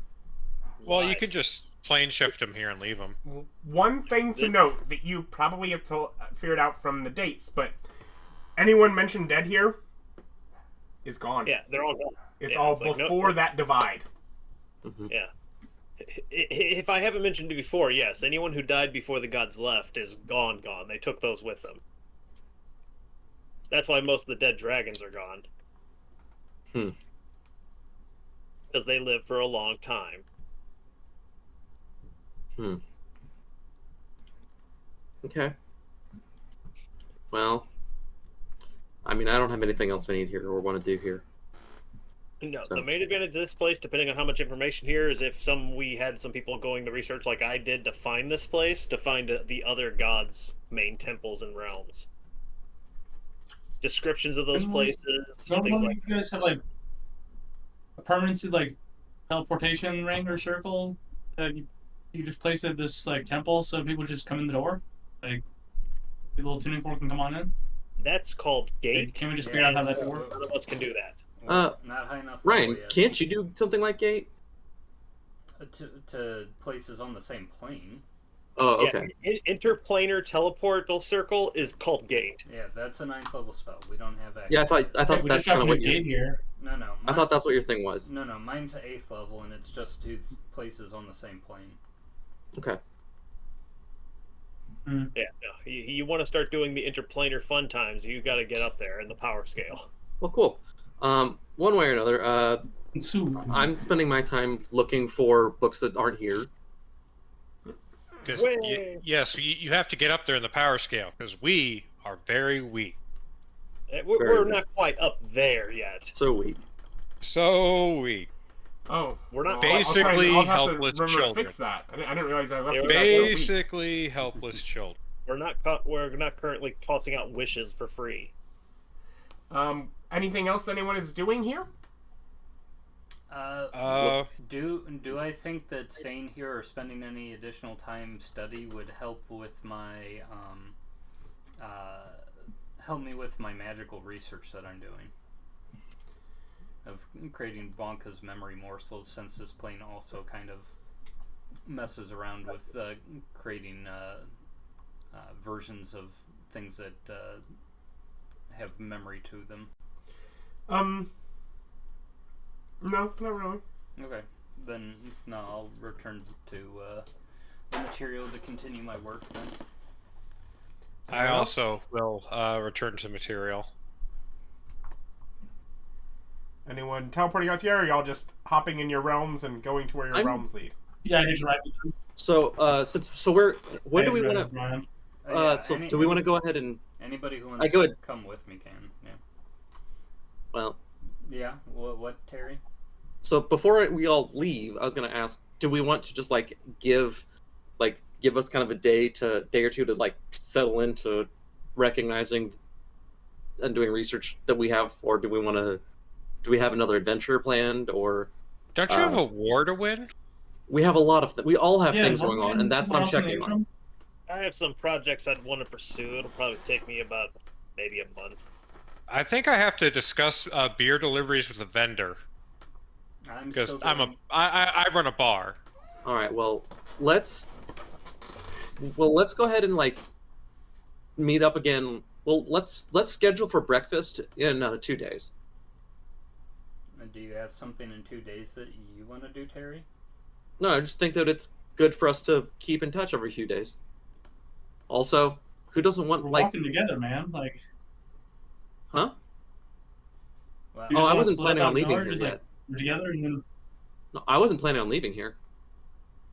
Well, you could just plane shift them here and leave them. One thing to note that you probably have figured out from the dates, but anyone mentioned dead here is gone. yeah, they're all gone. It's yeah, all it's like, before that divide. Mm-hmm. Yeah. If I haven't mentioned it before, yes, anyone who died before the gods left is gone. They took those with them. That's why most of the dead dragons are gone. Because they live for a long time. Okay. Well, I mean, I don't have anything else I need here or want to do here. No, So- the main advantage of this place, depending on how much information here, is if we had some people going the research like I did to find this place, to find the other gods' main temples and realms. Descriptions of those places, Don't things one like of you guys have like a permanency like teleportation ring or circle that you just place at this like temple so people just come in the door? Like the little tuning fork can come on in? that's called gate. Can we just figure out how that works? None of us can do that. Not high enough. Ryan, level yet. can't you do something like Gate? To places on the same plane. Oh, okay. Yeah, interplanar teleportal circle is called gate. Yeah, that's a 9th level spell. We don't have access. Yeah, I thought We that's just have kind of a what gate you. here. No. I thought that's what your thing was. No, mine's 8th level, and it's just 2 places on the same plane. Okay. Yeah, no. You want to start doing the interplanar fun times, you got to get up there in the power scale. Well, cool. One way or another, So, I'm spending my time looking for books that aren't here. Because Way. yes, you have to get up there in the power scale because we are very weak. We're not quite up there yet. So weak. So weak. Oh, We're not Basically I'll have to helpless remember to children. fix that. I didn't realize I left you They were guys so weak. Basically helpless children. We're not currently tossing out wishes for free. Anything else anyone is doing here? Do I think that staying here or spending any additional time study would help with my help me with my magical research that I'm doing of creating Bonka's memory morsels, since this plane also kind of messes around with creating versions of things that have memory to them. No, not really. Okay, then no, I'll return to the material to continue my work then. I also will return to material. Anyone teleporting out here, or y'all just hopping in your realms and going to where your realms lead? Yeah, I just right. So when do we want to? Do we want to go ahead and? Anybody who wants to come with me can. Yeah. Well. Yeah. What Terry? So before we all leave, I was gonna ask: do we want to just give us kind of a day or two to settle into recognizing and doing research that we have, or do we want to? Do we have another adventure planned, or? Don't you have a war to win? We have a lot of we all have things going on, and that's what I'm checking on. I have some projects I'd want to pursue. It'll probably take me about maybe a month. I think I have to discuss beer deliveries with a vendor because I run a bar. All right. Well, let's go ahead and meet up again. Well, let's schedule for breakfast in 2 days. Do you have something in 2 days that you want to do, Terry? No, I just think that it's good for us to keep in touch every few days. Also, who doesn't want We're walking together, man? Huh? Wow. Oh, I wasn't planning on leaving here yet. We're together, and then. No, I wasn't planning on leaving here.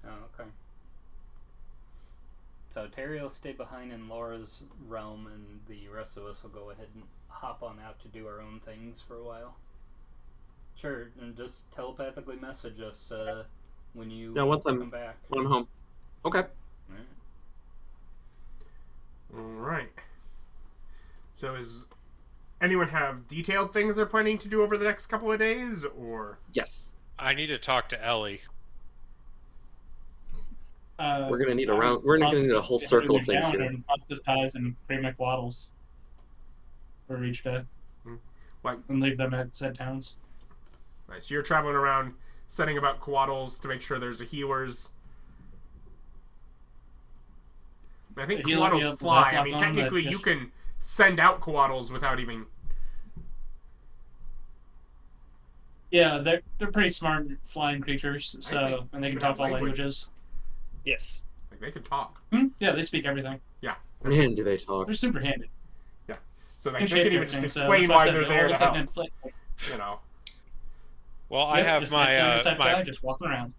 Oh, okay. So Terry will stay behind in Laura's realm, and the rest of us will go ahead and hop on out to do our own things for a while. Sure, and just telepathically message us when you come back. When I'm home. Okay. All right. So does anyone have detailed things they're planning to do over the next couple of days, or? Yes. I need to talk to Ellie. We're gonna need We're gonna need a whole circle of things here. And proselytize and create McWaddles for each day. And leave them at said towns. Right, so you're traveling around, setting about Quaddles to make sure there's a healers. I think Quaddles fly. I mean, technically, you can send out Quaddles without even. Yeah, they're pretty smart flying creatures, and they can talk all languages. Yes. They can talk. Yeah, they speak everything. Yeah. Man, do they talk? They're super handy. Yeah. So they can even just explain so why they're there to help. You know. Well, I have my guy just walking around.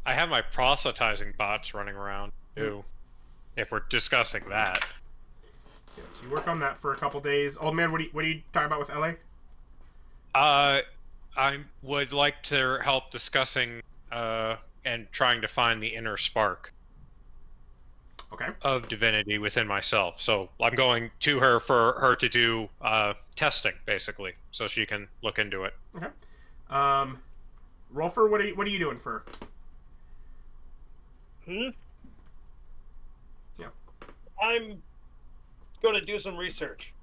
I have my proselytizing bots running around too. If we're discussing that. Yes, you work on that for a couple days. Old man, what are you talking about with LA? I would like to help discussing and trying to find the inner spark. Okay. Of divinity within myself. So I'm going to her for her to do testing, basically, so she can look into it. Okay. Rolfur, what are you doing for? Yeah. I'm going to do some research.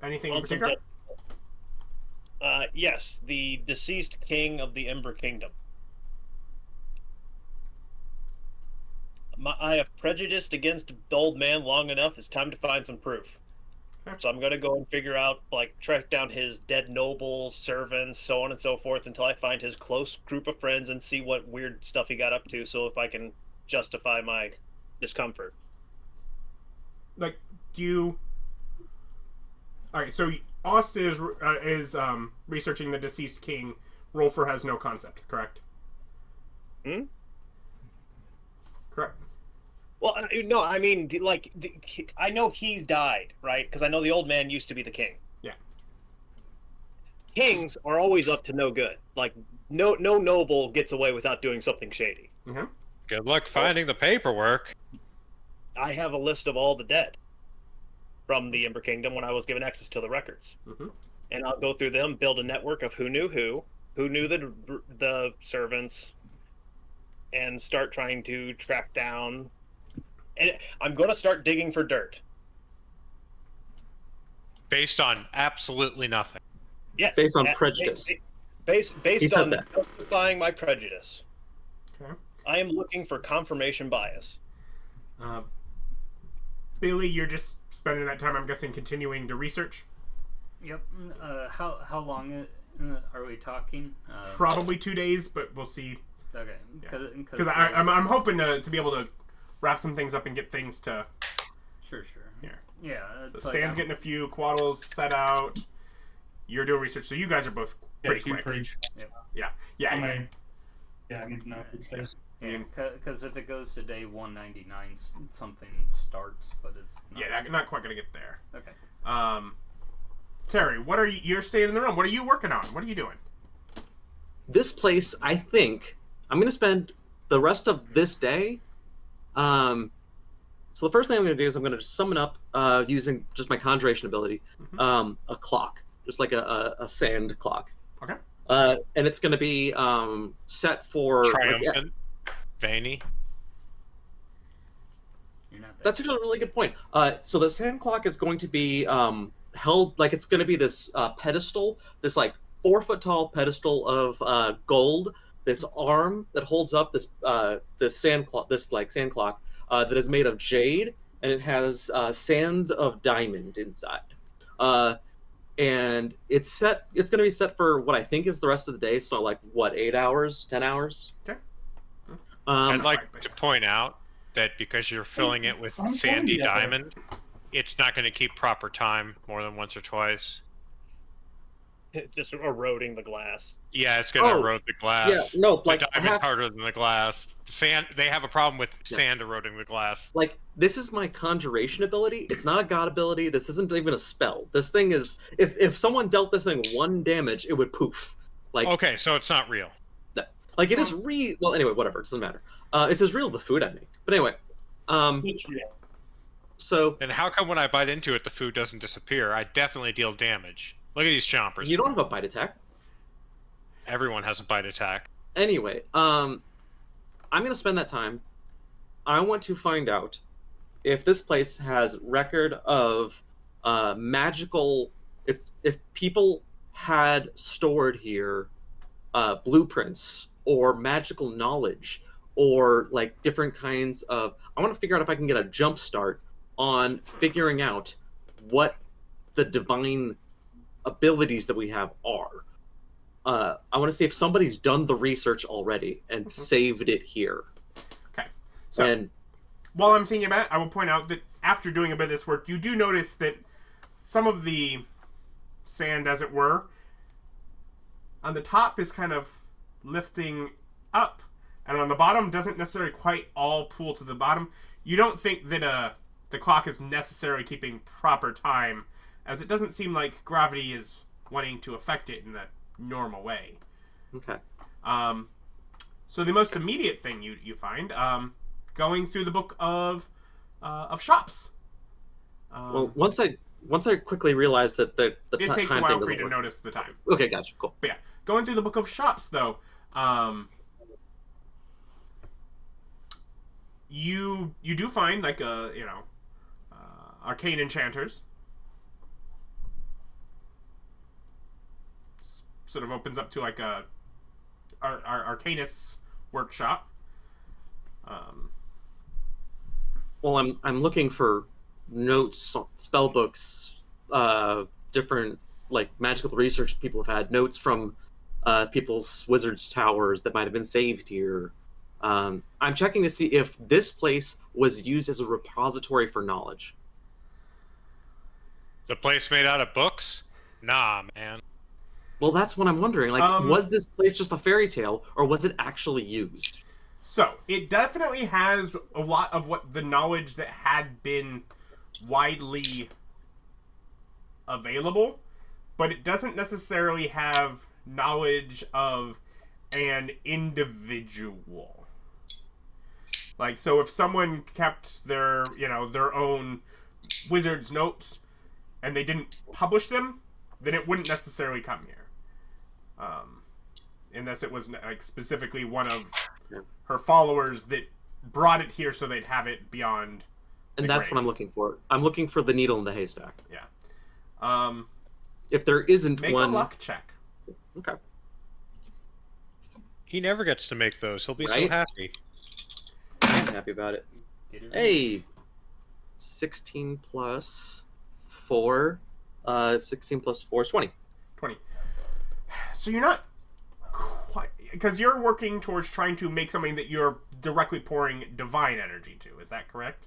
Anything in particular? Yes, the deceased king of the Ember Kingdom. I have prejudiced against the old man long enough. It's time to find some proof. Okay. So I'm going to go and figure out, track down his dead nobles, servants, so on and so forth, until I find his close group of friends and see what weird stuff he got up to, so if I can justify my discomfort. Alright, so Austin is researching the deceased king. Rolfur has no concept, correct? Correct. Well, no, I mean, like, I know he's died, right? Because I know the old man used to be the king. Yeah. Kings are always up to no good. Like, no noble gets away without doing something shady. Mm-hmm. Good luck finding the paperwork. I have a list of all the dead from the Ember Kingdom when I was given access to the records. Mm-hmm. And I'll go through them, build a network of who knew the servants, and start trying to track down. And I'm going to start digging for dirt. Based on absolutely nothing. Yes. Based on prejudice. Based said on that. justifying my prejudice. Okay. I am looking for confirmation bias. Billy, you're just spending that time, I'm guessing, continuing to research? Yep. How long are we talking? Probably 2 days, but we'll see. Okay. Because I'm hoping to be able to wrap some things up and get things to... Sure. Here. Yeah. So Stan's getting a few quaddles set out. You're doing research, so you guys are both pretty quick. Yeah, exactly. Yeah, I need to know which days. Yeah, because if it goes to day 199, something starts, but it's not. Yeah, not quite gonna get there. Okay. Terry, what are you? You're staying in the room. What are you working on? What are you doing? This place, I think, I'm going to spend the rest of this day. So the first thing I'm going to do is I'm going to summon up using just my conjuration ability, a clock, just like a sand clock. Okay. And it's going to be set for Triumphant. Veiny. You're not there. That's actually a really good point. So the sand clock is going to be held, like it's going to be this pedestal, this like 4 foot tall pedestal of gold. This arm that holds up this sand clock, that is made of jade, and it has sand of diamond inside. And it's going to be set for what I think is the rest of the day. So like what, 8 hours, 10 hours? Okay. I'd like to point out that because you're filling it with sandy diamond, it's not going to keep proper time more than once or twice. Just eroding the glass. Yeah, it's going to erode the glass. Yeah, no, like the diamond's harder than the glass. Sand. They have a problem with sand eroding the glass. Like, this is my conjuration ability. It's not a god ability. This isn't even a spell. This thing is, if someone dealt this thing 1 damage, it would poof. Like, okay, so it's not real. Like, it is well, anyway, whatever. It doesn't matter. It's as real as the food I make. But anyway, It's real. so And how come when I bite into it, the food doesn't disappear? I definitely deal damage. Look at these chompers. you don't have a bite attack. Everyone has a bite attack. Anyway, I'm going to spend that time. I want to find out if this place has record of magical... If people had stored here blueprints or magical knowledge or like different kinds of... I want to figure out if I can get a jump start on figuring out what the divine abilities that we have are. I want to see if somebody's done the research already and saved it here. Okay. So And while I'm thinking about it, I will point out that after doing a bit of this work, you do notice that some of the sand, as it were, on the top is kind of lifting up, and on the bottom doesn't necessarily quite all pool to the bottom. You don't think that the clock is necessarily keeping proper time, as it doesn't seem like gravity is wanting to affect it in the normal way. okay. So the most immediate thing you find, going through the book of shops. Well, once I quickly realized that the it takes a time while thing for you doesn't to work. notice the time. Okay, gotcha. Cool. But yeah, going through the book of shops though, you do find like arcane enchanters. Sort of opens up to like a arcanist workshop. Well, I'm looking for notes, spell books, different like magical research people have had, notes from people's wizards' towers that might have been saved here. I'm checking to see if this place was used as a repository for knowledge. The place made out of books? Nah, man. Well, that's what I'm wondering. Like, was this place just a fairy tale, or was it actually used? So, it definitely has a lot of what the knowledge that had been widely available, but it doesn't necessarily have knowledge of an individual. Like, so if someone kept their, their own wizard's notes and they didn't publish them, then it wouldn't necessarily come here. Unless it was like specifically one of her followers that brought it here so they'd have it beyond. And that's what I'm looking for. I'm looking for the needle in the haystack. Yeah. If there isn't make one, a luck check. Okay. He never gets to make those. He'll be so Right? happy. I'm happy about it. Get it Hey, 16 plus 4. 16 plus 4 is 20. 20. So you're not quite, because you're working towards trying to make something that you're directly pouring divine energy to. Is that correct?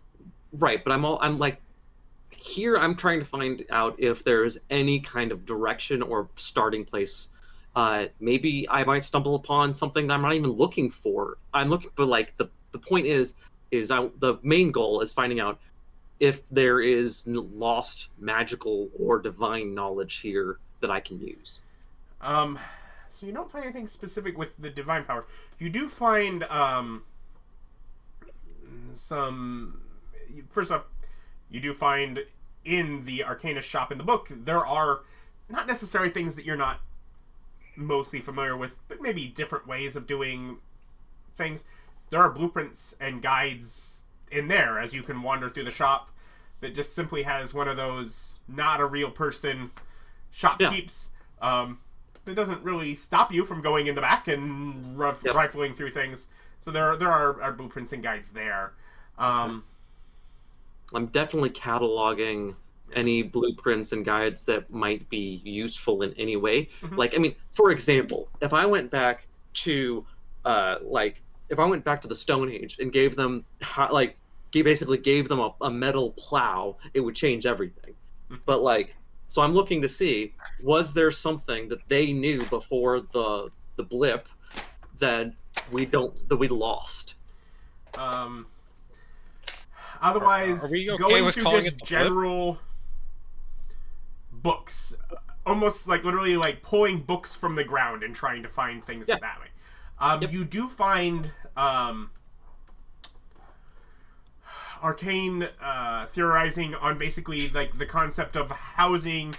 Right, but I'm like, here I'm trying to find out if there's any kind of direction or starting place. Maybe I might stumble upon something that I'm not even looking for. I'm looking, but like the point is the main goal is finding out if there is lost magical or divine knowledge here that I can use. So you don't find anything specific with the divine power. You do find some. First up, you do find in the Arcanist shop in the book there are not necessarily things that you're not mostly familiar with, but maybe different ways of doing things. There are blueprints and guides in there as you can wander through the shop that just simply has one of those not a real person shopkeeps. That doesn't really stop you from going in the back and rifling through things. So there are blueprints and guides there. I'm definitely cataloging any blueprints and guides that might be useful in any way. Mm-hmm. Like, I mean, for example, if I went back to the Stone Age and gave them basically gave them a metal plow, it would change everything. Mm-hmm. But like, so I'm looking to see, was there something that they knew before the blip that we lost? Otherwise, Are we okay going with through calling just it the general books, almost like literally like pulling books from the ground and trying to find things that way. You do find arcane theorizing on basically like the concept of housing,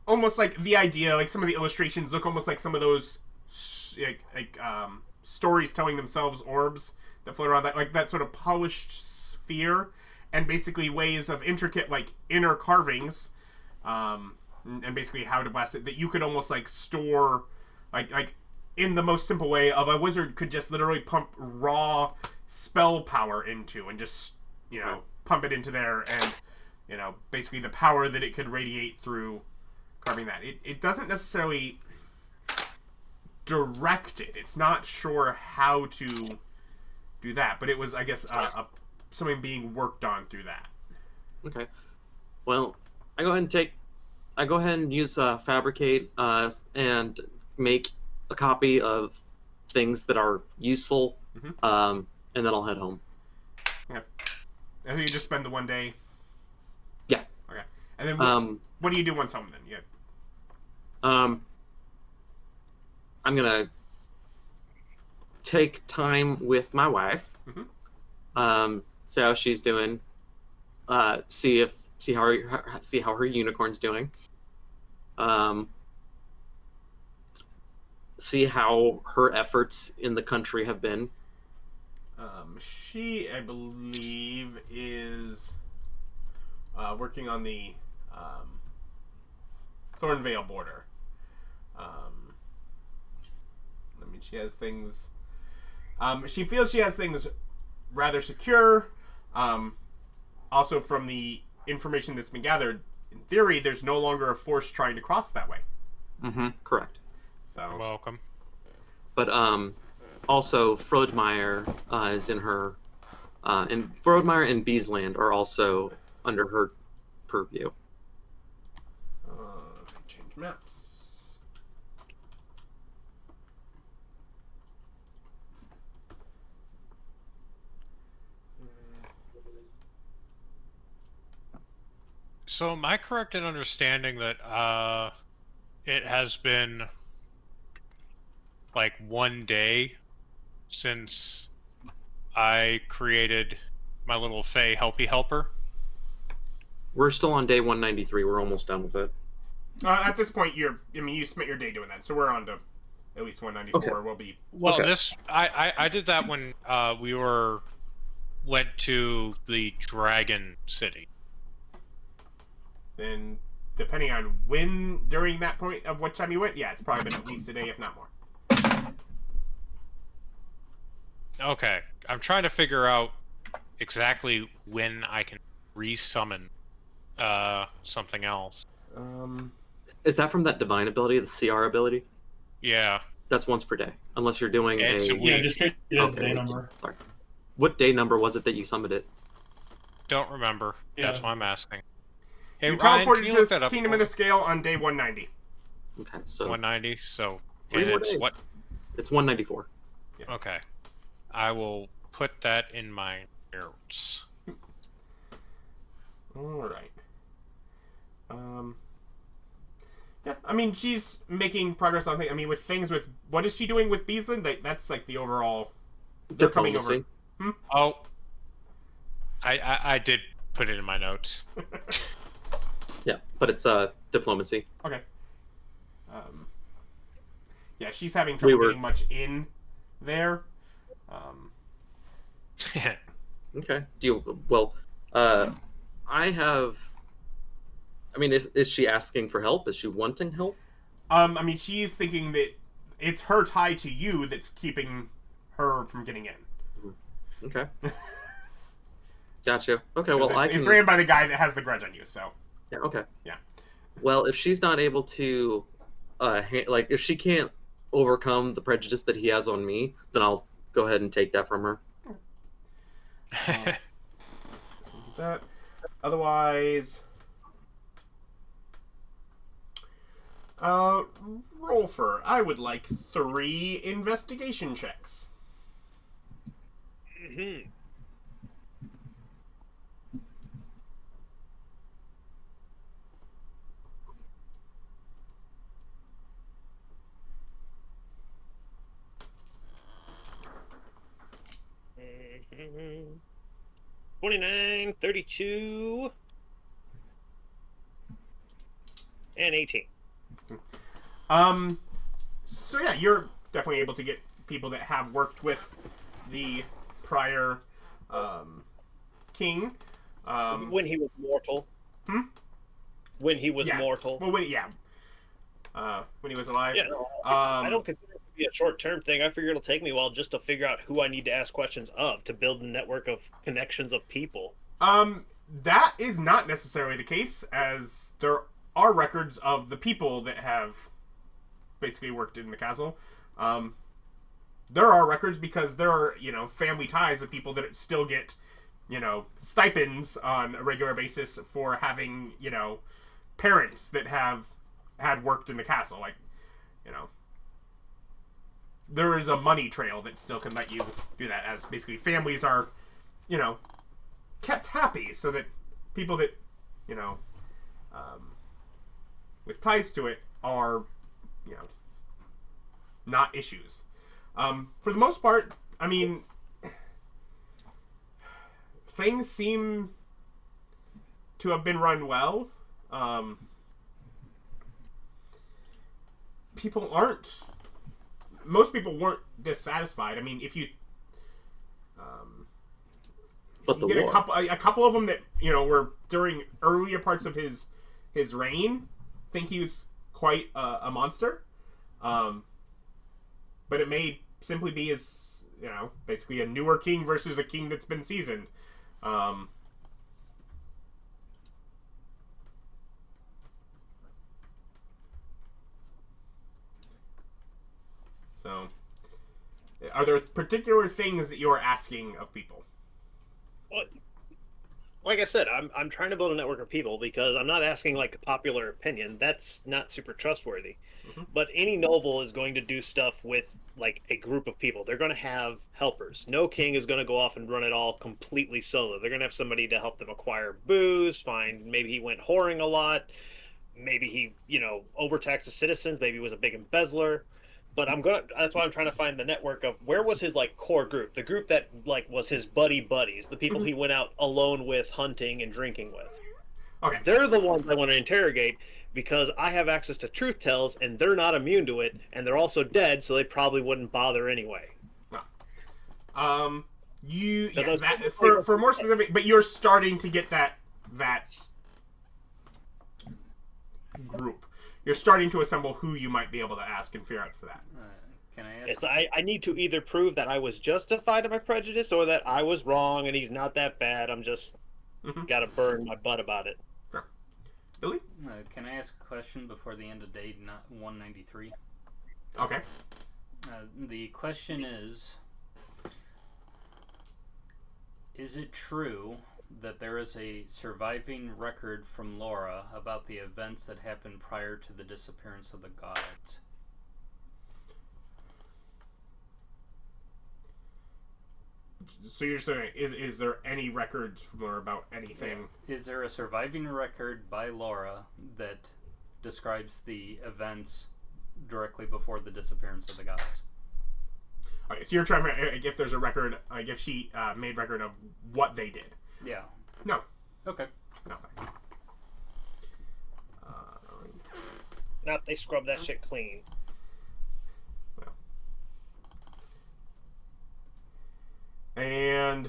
almost like the idea, like some of the illustrations look almost like some of those stories telling themselves orbs that float around, that sort of polished sphere, and basically ways of intricate like inner carvings, and basically how to blast it that you could almost like store like in the most simple way of a wizard could just literally pump raw spell power into and just pump it into there, and basically the power that it could radiate through carving that. It doesn't necessarily direct it. It's not sure how to do that, but it was, I guess, something being worked on through that. Okay. Well, I go ahead and use fabricate and make a copy of things that are useful, and then I'll head home. Okay. And then you just spend the one day. Yeah. Okay. And then what do you do once home then? Yeah. I'm gonna take time with my wife. See how she's doing. See how her unicorn's doing. See how her efforts in the country have been. She, I believe, is working on the Thornvale border. I mean, she has things. She feels she has things rather secure. Also, from the information that's been gathered, in theory, there's no longer a force trying to cross that way. Correct. So Welcome. But also Frodmeyer is in her, and Frodmeyer and Beesland are also under her purview. Change maps. So am I correct in understanding that it has been like 1 day since I created my little Fey Helpy Helper? We're still on day 193. We're almost done with it. At this point, you spent your day doing that, so we're on to at least 194. Okay. We'll be. Well, Okay. this I did that when we went to the Dragon City. Then, depending on when during that point of what time you went, yeah, it's probably been at least a day, if not more. Okay, I'm trying to figure out exactly when I can resummon something else. Is that from that divine ability, the CR ability? Yeah. That's once per day, unless you're doing It's a Yeah, week. just treat it as the Okay, day wait. number. Sorry. What day number was it that you summoned it? Don't remember. That's Yeah. why I'm asking. Hey, You Ryan, can teleported you to look that up? Kingdom of the Scale on day 190. Okay, so 190. So 3 and more it's days. what? It's 194. Okay. I will put that in my notes. All right. Yeah, I mean, she's making progress on things. I mean, with things with what is she doing with Beaslin? That's like the overall. They're coming Diplomacy. over. Oh, I did put it in my notes. Yeah, but it's diplomacy. Okay. Yeah, she's having trouble getting much in there. Okay. I have. I mean, is she asking for help? Is she wanting help? I mean, she's thinking that it's her tie to you that's keeping her from getting in. Okay. Gotcha. Okay, well, it's ran by the guy that has the grudge on you, so. Yeah, okay. Yeah. Well, if she's not able to, if she can't overcome the prejudice that he has on me, then I'll go ahead and take that from her. That. Otherwise, Rolfur, I would like 3 investigation checks. Mm-hmm. Mm-hmm. 29, 32, and 18. So yeah, you're definitely able to get people that have worked with the prior, king. When he was mortal. When he was Yeah. mortal. Well, when he was alive. Yeah, no, I don't consider it to be a short-term thing. I figure it'll take me a while just to figure out who I need to ask questions of to build a network of connections of people. That is not necessarily the case, as there are records of the people that have basically worked in the castle. There are records because there are, family ties of people that still get, stipends on a regular basis for having, parents that have had worked in the castle. Like, there is a money trail that still can let you do that, as basically families are, kept happy so that people that, with ties to it are, not issues. For the most part, I mean, things seem to have been run well. Most people weren't dissatisfied. I mean, if you, But you get a couple of them that were during earlier parts of his reign, think he was quite a monster. But it may simply be as basically a newer king versus a king that's been seasoned. So, are there particular things that you are asking of people? like I said, I'm trying to build a network of people because I'm not asking like the popular opinion. That's not super trustworthy. But any noble is going to do stuff with like a group of people. They're going to have helpers. No king is going to go off and run it all completely solo. They're going to have somebody to help them acquire booze, maybe he went whoring a lot, maybe he, overtaxed the citizens, maybe he was a big embezzler. But that's why I'm trying to find the network of where was his like core group, the group that like was his buddies, the people he went out alone with, hunting and drinking with. Okay. They're the ones I want to interrogate because I have access to truth tells and they're not immune to it, and they're also dead, so they probably wouldn't bother anyway. For more specific, but you're starting to get that group. You're starting to assemble who you might be able to ask and figure out for that. Can I ask? I need to either prove that I was justified in my prejudice or that I was wrong and he's not that bad. I'm just got to burn my butt about it. Sure. Billy? Can I ask a question before the end of day 193? Okay. The question is it true that there is a surviving record from Laura about the events that happened prior to the disappearance of the gods? So you're saying, is there any records from Laura about anything? Is there a surviving record by Laura that describes the events directly before the disappearance of the gods? Okay, so you're trying to, if there's a record, if she made record of what they did. Yeah. No. Okay. No. Nope, they scrub that shit clean. And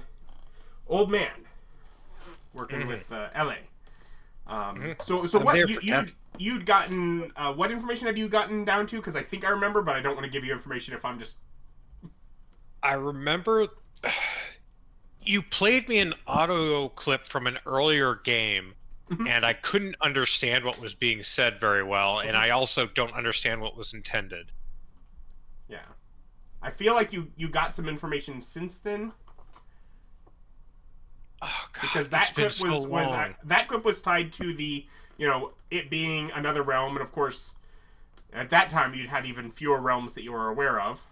old man working with LA. So what you'd gotten? What information had you gotten down to? Because I think I remember, but I don't want to give you information if I'm just. I remember you played me an audio clip from an earlier game, and I couldn't understand what was being said very well, and I also don't understand what was intended. Yeah. I feel like you got some information since then. Oh, God, because that clip was that clip was tied to the it being another realm, and of course at that time you'd had even fewer realms that you were aware of.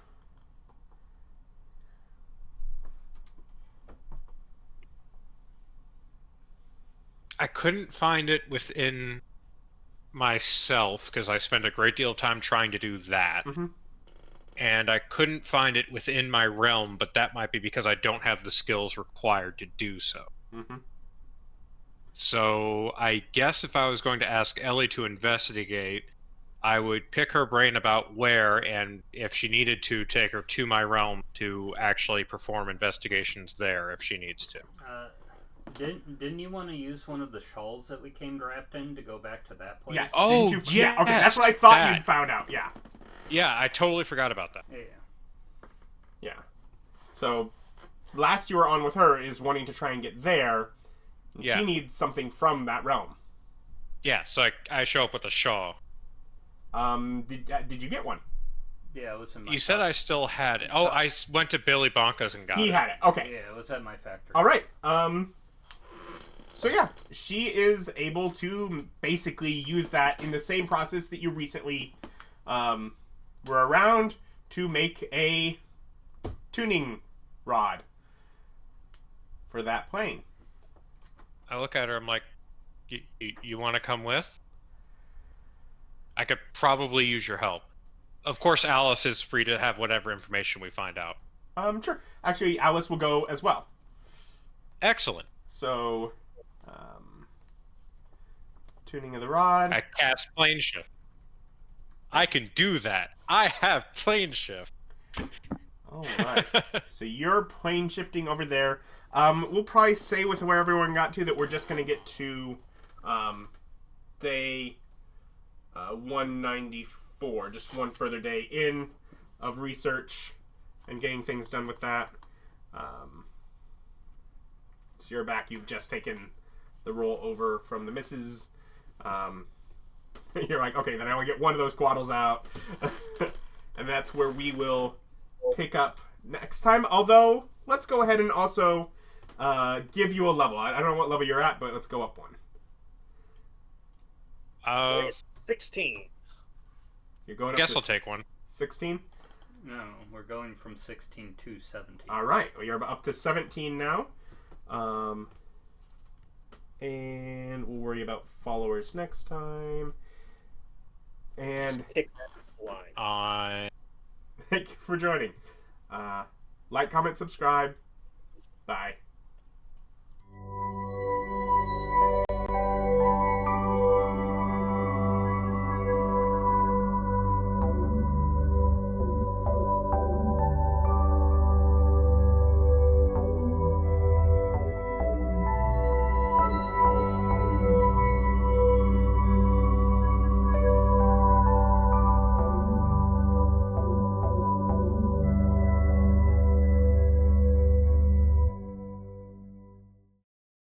I couldn't find it within myself because I spent a great deal of time trying to do that. And I couldn't find it within my realm, but that might be because I don't have the skills required to do so. So I guess if I was going to ask Ellie to investigate, I would pick her brain about where, and if she needed to, take her to my realm to actually perform investigations there if she needs to. Didn't you want to use one of the shawls that we came wrapped in to go back to that place? Yeah. Oh, yeah. Okay, that's what I thought you'd found out. Yeah. Yeah, I totally forgot about that. Yeah. So, last you were on with her is wanting to try and get there. And she needs something from that realm. Yeah, so I show up with a shawl. Did you get one? Yeah, it was in my You said I still had it. Oh, I went to Billy Bonka's and got it. He had it. Okay. Yeah, it was at my factory. All right. So yeah, she is able to basically use that in the same process that you recently were around to make a tuning rod for that plane. I look at her, I'm like, you want to come with? I could probably use your help. Of course, Alice is free to have whatever information we find out. Sure. Actually, Alice will go as well. Excellent. So, tuning of the rod. I cast plane shift. I can do that. I have plane shift. All right. So you're plane shifting over there. We'll probably say with where everyone got to that we're just going to get to day 194, just one further day in of research and getting things done with that. So you're back. You've just taken the roll over from the misses. You're like, okay, then I only get one of those quaddles out. And that's where we will pick up next time. Although, let's go ahead and also give you a level. I don't know what level you're at, but let's go up one. 16. You're going I up guess to I'll take one. 16? No, we're going from 16 to 17. All right. Well, you're up to 17 now. And we'll worry about followers next time. And Pick that line. thank you for joining. Like, comment, subscribe. Bye.